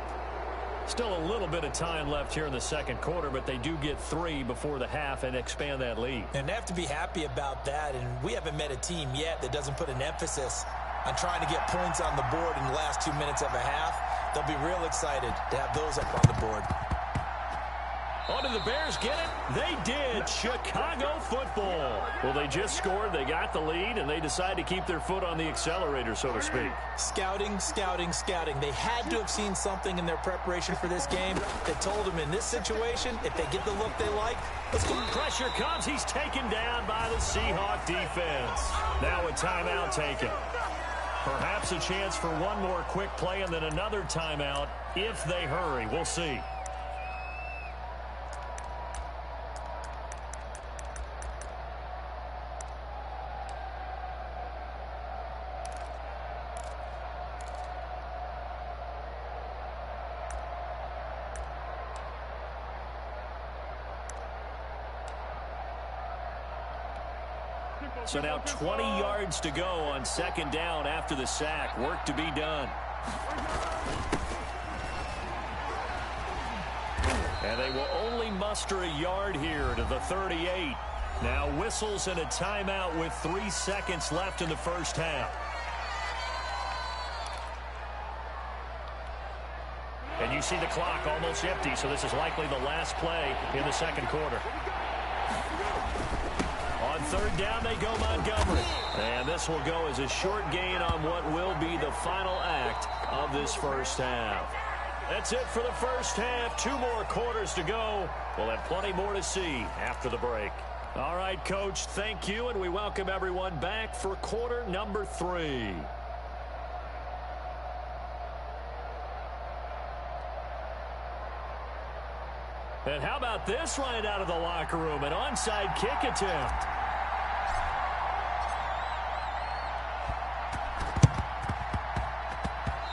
Still a little bit of time left here in the second quarter, but they do get 3 before the half and expand that lead. And they have to be happy about that. And we haven't met a team yet that doesn't put an emphasis on trying to get points on the board in the last 2 minutes of a half. They'll be real excited to have those up on the board. Oh, did the Bears get it? They did. Chicago football. Well, they just scored. They got the lead, and they decide to keep their foot on the accelerator, so to speak. Scouting. They had to have seen something in their preparation for this game that told them in this situation, if they get the look they like, let's go. Pressure comes. He's taken down by the Seahawk defense. Now a timeout taken. Perhaps a chance for one more quick play and then another timeout if they hurry. We'll see. So now 20 yards to go on second down after the sack. Work to be done. And they will only muster a yard here to the 38. Now whistles and a timeout with 3 seconds left in the first half. And you see the clock almost empty, so this is likely the last play in the second quarter. On third down, they go Montgomery. And this will go as a short gain on what will be the final act of this first half. That's it for the first half. 2 more quarters to go. We'll have plenty more to see after the break. All right, Coach, thank you, and we welcome everyone back for quarter number 3. And how about this right out of the locker room? An onside kick attempt.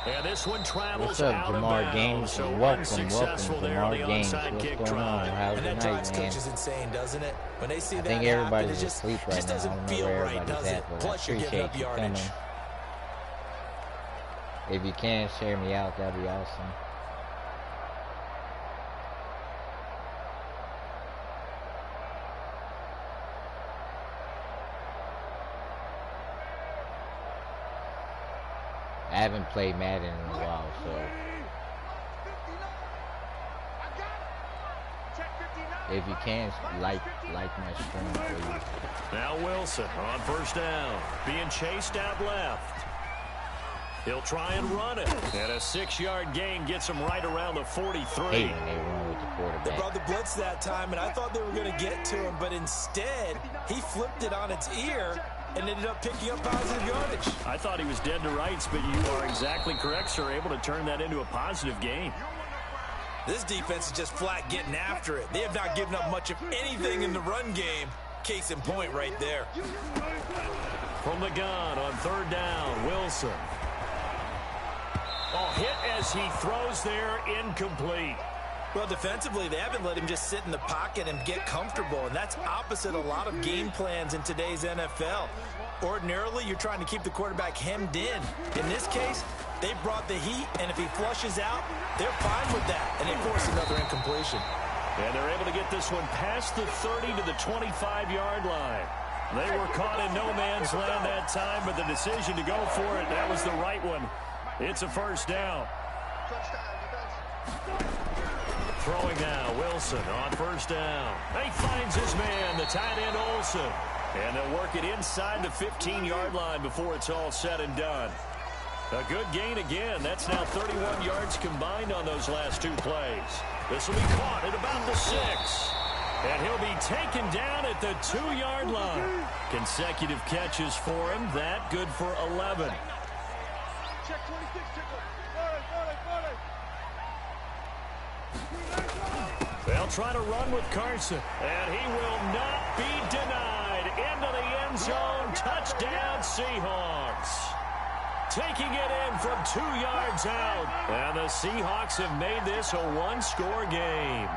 And this one travels out of bounds. So unsuccessful there on the onside kick try. And that drives coaches insane, doesn't it? When they see that happen, everybody's it asleep right just now. doesn't feel right, does it? Plus, you're giving up yardage. If you can, share me out. That'd be awesome. I haven't played Madden in a while, so if you can, like my stream, please. Now Wilson on first down, being chased out left. He'll try and run it, and a 6-yard gain gets him right around the 43. Hey, when they run with the quarterback. They brought the blitz that time, and I thought they were going to get to him, but instead, he flipped it on its ear and ended up picking up positive yardage. I thought he was dead to rights, but you are exactly correct, sir. Able to turn that into a positive gain. This defense is just flat getting after it. They have not given up much of anything in the run game. Case in point right there. From the gun on third down, Wilson. Oh, hit as he throws there, incomplete. Well, defensively, they haven't let him just sit in the pocket and get comfortable, and that's opposite a lot of game plans in today's NFL. Ordinarily, you're trying to keep the quarterback hemmed in. In this case, they brought the heat, and if he flushes out, they're fine with that, and they force another incompletion. And they're able to get this one past the 30 to the 25-yard line. They were caught in no man's land that time, but the decision to go for it, that was the right one. It's a first down. Throwing now, Wilson on first down. He finds his man, the tight end Olsen. And they'll work it inside the 15-yard line before it's all said and done. A good gain again. That's now 31 yards combined on those last 2 plays. This will be caught at about the 6. And he'll be taken down at the 2-yard line. Consecutive catches for him. That good for 11. Check 26, check 40, 40. They'll try to run with Carson, and he will not be denied. Into the end zone, touchdown Seahawks. Taking it in from 2 yards out, and the Seahawks have made this a 1-score game.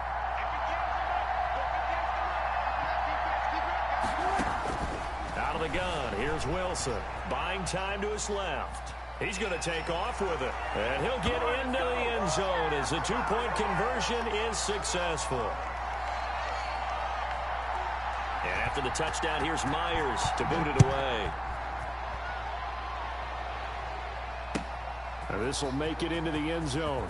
Out of the gun, here's Wilson, buying time to his left. He's going to take off with it, and he'll get into the end zone as the 2-point conversion is successful. And after the touchdown, here's Myers to boot it away. And this will make it into the end zone.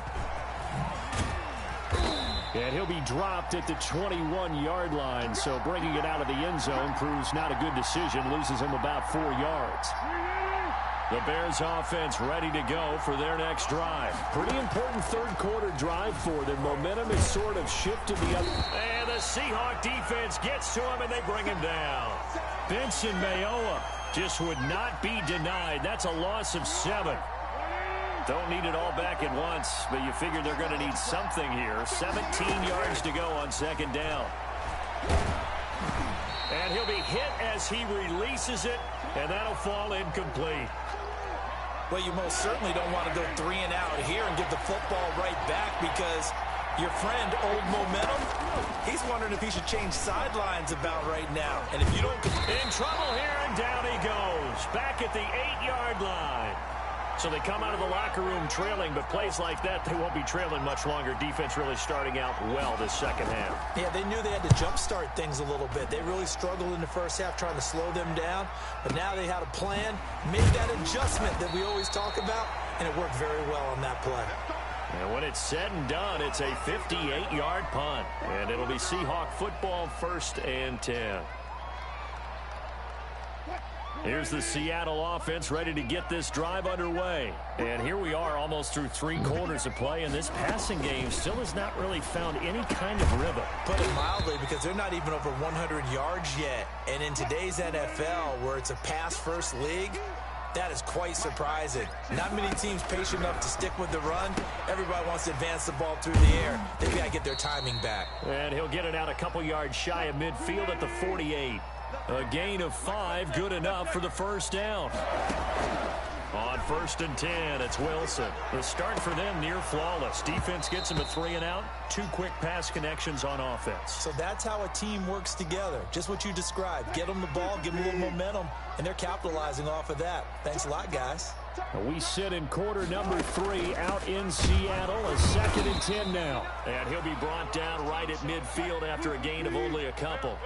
And he'll be dropped at the 21-yard line, so bringing it out of the end zone proves not a good decision, loses him about 4 yards. The Bears offense ready to go for their next drive. Pretty important third-quarter drive for them. Momentum is sort of shifted the other. And the Seahawk defense gets to him, and they bring him down. Benson Mayowa just would not be denied. That's a loss of 7. Don't need it all back at once, but you figure they're going to need something here. 17 yards to go on second down. And he'll be hit as he releases it, and that'll fall incomplete. Well, you most certainly don't want to go 3 and out here and give the football right back because your friend, Old Momentum, he's wondering if he should change sidelines about right now. And if you don't... In trouble here, and down he goes. Back at the 8-yard line. So they come out of the locker room trailing, but plays like that, they won't be trailing much longer. Defense really starting out well this second half. Yeah, they knew they had to jumpstart things a little bit. They really struggled in the first half trying to slow them down, but now they had a plan, made that adjustment that we always talk about, and it worked very well on that play. And when it's said and done, it's a 58-yard punt. And it'll be Seahawk football, 1st and 10. Here's the Seattle offense ready to get this drive underway. And here we are almost through 3 quarters of play, and this passing game still has not really found any kind of rhythm. Put it mildly, because they're not even over 100 yards yet. And in today's NFL, where it's a pass-first league, that is quite surprising. Not many teams patient enough to stick with the run. Everybody wants to advance the ball through the air. They've got to get their timing back. And he'll get it out a couple yards shy of midfield at the 48. A gain of 5, good enough for the 1st down. On 1st and 10, it's Wilson. The start for them near flawless. Defense gets him a 3 and out. 2 quick pass connections on offense. So that's how a team works together. Just what you described. Get them the ball, give them a little momentum, and they're capitalizing off of that. Thanks a lot, guys. We sit in quarter number 3 out in Seattle. A 2nd and 10 now. And he'll be brought down right at midfield after a gain of only a couple.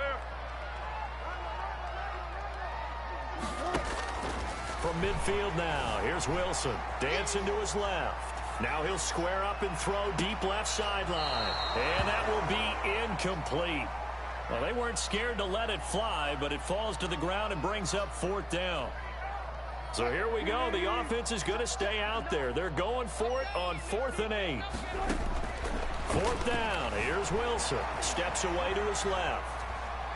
From midfield now, here's Wilson. Dancing to his left. Now he'll square up and throw deep left sideline. And that will be incomplete. Well, they weren't scared to let it fly, but it falls to the ground and brings up 4th down. So here we go. The offense is going to stay out there. They're going for it on 4th and 8. 4th down. Here's Wilson. Steps away to his left.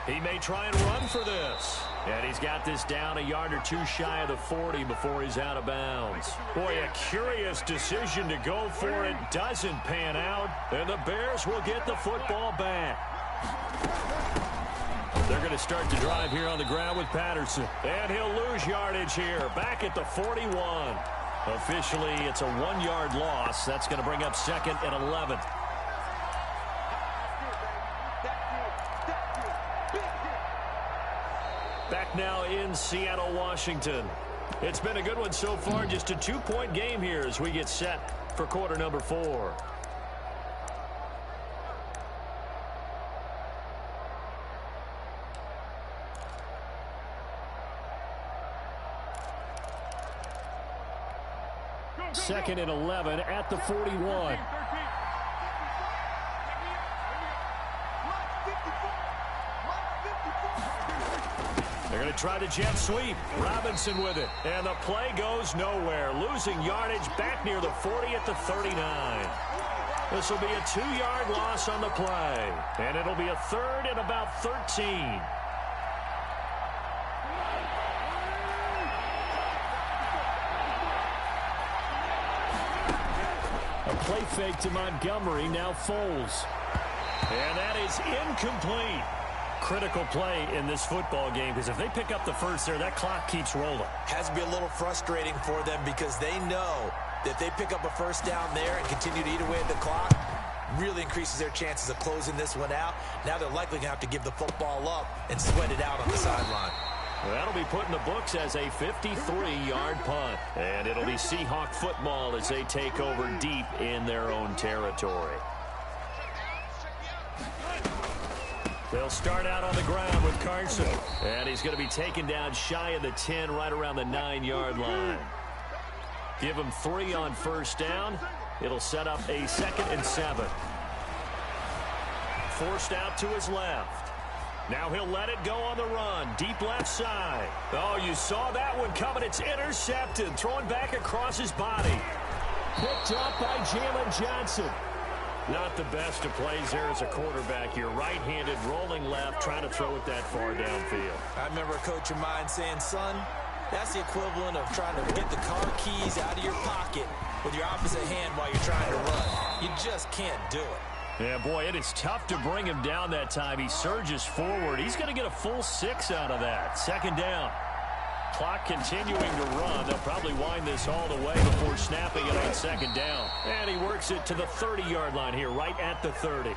He may try and run for this. And he's got this down a yard or 2 shy of the 40 before he's out of bounds. Boy, a curious decision to go for it. Doesn't pan out. And the Bears will get the football back. They're going to start the drive here on the ground with Patterson. And he'll lose yardage here. Back at the 41. Officially, it's a 1-yard loss. That's going to bring up 2nd and 11. Back now in Seattle, Washington. It's been a good one so far. Just a 2-point game here as we get set for quarter number 4. Second and 11 at the 41. They're going to try the jet sweep. Robinson with it. And the play goes nowhere. Losing yardage back near the 40 at the 39. This will be a 2-yard loss on the play. And it'll be a 3rd and about 13. A play fake to Montgomery. Now Foles. And that is incomplete. Critical play in this football game, because if they pick up the 1st there, that clock keeps rolling. Has to be a little frustrating for them, because they know that if they pick up a 1st down there and continue to eat away at the clock, really increases their chances of closing this one out. Now they're likely going to have to give the football up and sweat it out on the sideline. Well, that'll be put in the books as a 53-yard punt. And it'll be Seahawk football as they take over deep in their own territory. They'll start out on the ground with Carson. And he's going to be taken down shy of the 10, right around the 9-yard line. Give him 3 on 1st down. It'll set up a 2nd and 7. Forced out to his left. Now he'll let it go on the run. Deep left side. Oh, you saw that one coming. It's intercepted. Throwing back across his body. Picked up by Jalen Johnson. Not the best of plays there as a quarterback. You're right-handed, rolling left, trying to throw it that far downfield. I remember a coach of mine saying, son, that's the equivalent of trying to get the car keys out of your pocket with your opposite hand while you're trying to run. You just can't do it. Yeah, boy, it is tough to bring him down that time. He surges forward. He's going to get a full 6 out of that. 2nd down. Clock continuing to run. They'll probably wind this all the way before snapping it on 2nd down. And he works it to the 30-yard line here, right at the 30.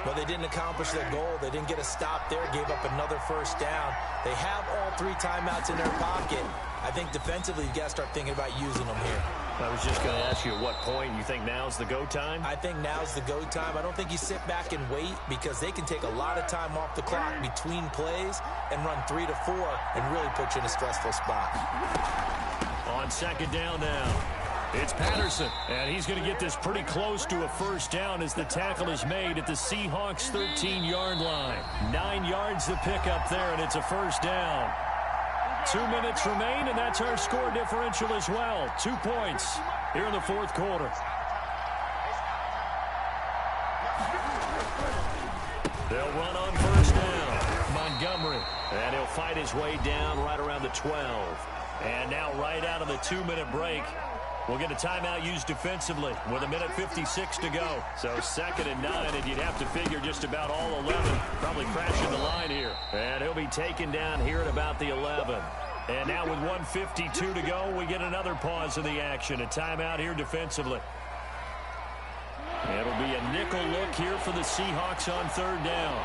But they didn't accomplish their goal. They didn't get a stop there, gave up another 1st down. They have all 3 timeouts in their pocket. I think defensively, you've got to start thinking about using them here. I was just going to ask you at what point you think now's the go time? I think now's the go time. I don't think you sit back and wait, because they can take a lot of time off the clock between plays and run 3 to 4 and really put you in a stressful spot. On 2nd down now. It's Patterson, and he's going to get this pretty close to a first down as the tackle is made at the Seahawks' 13-yard line. 9 yards to pick up there, and it's a first down. 2 minutes remain, and that's our score differential as well. 2 points here in the fourth quarter. They'll run on first down. Montgomery, and he'll fight his way down right around the 12. And now right out of the 2-minute break, we'll get a timeout used defensively with 1:56 to go. So 2nd and 9, and you'd have to figure just about all 11 probably crashing the line here. And he'll be taken down here at about the 11. And now with 1:52 to go, we get another pause in the action. A timeout here defensively. It'll be a nickel look here for the Seahawks on 3rd down.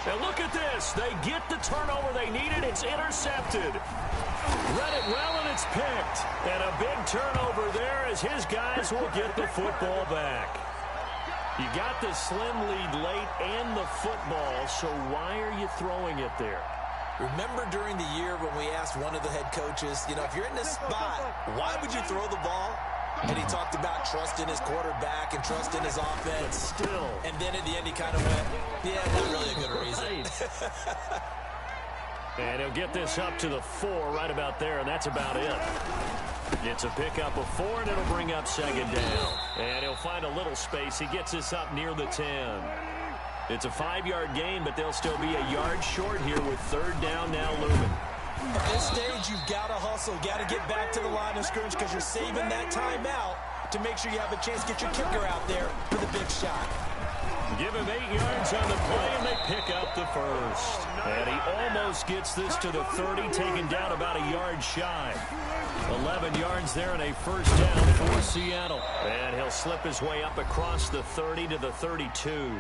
And look at this. They get the turnover they needed. It's intercepted. Read it well, and it's picked. And a big turnover there as his guys will get the football back. You got the slim lead late and the football, so why are you throwing it there? Remember during the year when we asked one of the head coaches, you know, if you're in this spot, why would you throw the ball? And he talked about trust in his quarterback and trust in his offense. But still. And then at the end he kind of went, yeah, not really a good reason. And he'll get this up to the 4 right about there, and that's about it. It's a pickup of 4, and it'll bring up 2nd down. And he'll find a little space. He gets this up near the 10. It's a 5-yard gain, but they'll still be a yard short here with 3rd down now looming. At this stage, you've got to hustle. Got to get back to the line of scrimmage because you're saving that timeout to make sure you have a chance to get your kicker out there for the big shot. Give him 8 yards on the play, and they pick up the first. And he almost gets this to the 30, taken down about a yard shy. 11 yards there and a first down for Seattle. And he'll slip his way up across the 30 to the 32.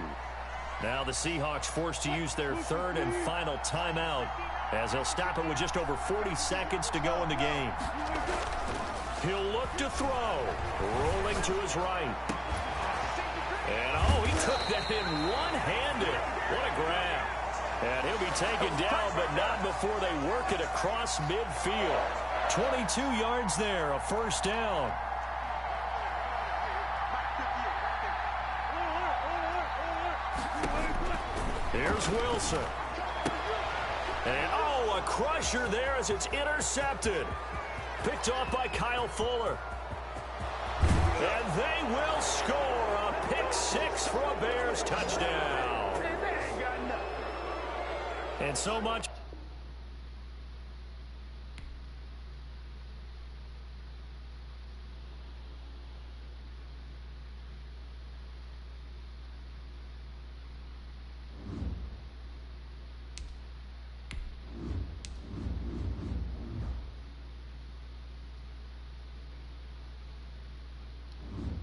Now the Seahawks forced to use their 3rd and final timeout as they'll stop it with just over 40 seconds to go in the game. He'll look to throw. Rolling to his right. And, oh, he took that in one-handed. What a grab. And he'll be taken down, but not before they work it across midfield. 22 yards there, a first down. Here's Wilson. And, oh, a crusher there as it's intercepted. Picked off by Kyle Fuller. And they will score a pick 6 for a Bears touchdown. And so much.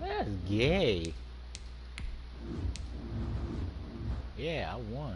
That's gay. Yeah, I won.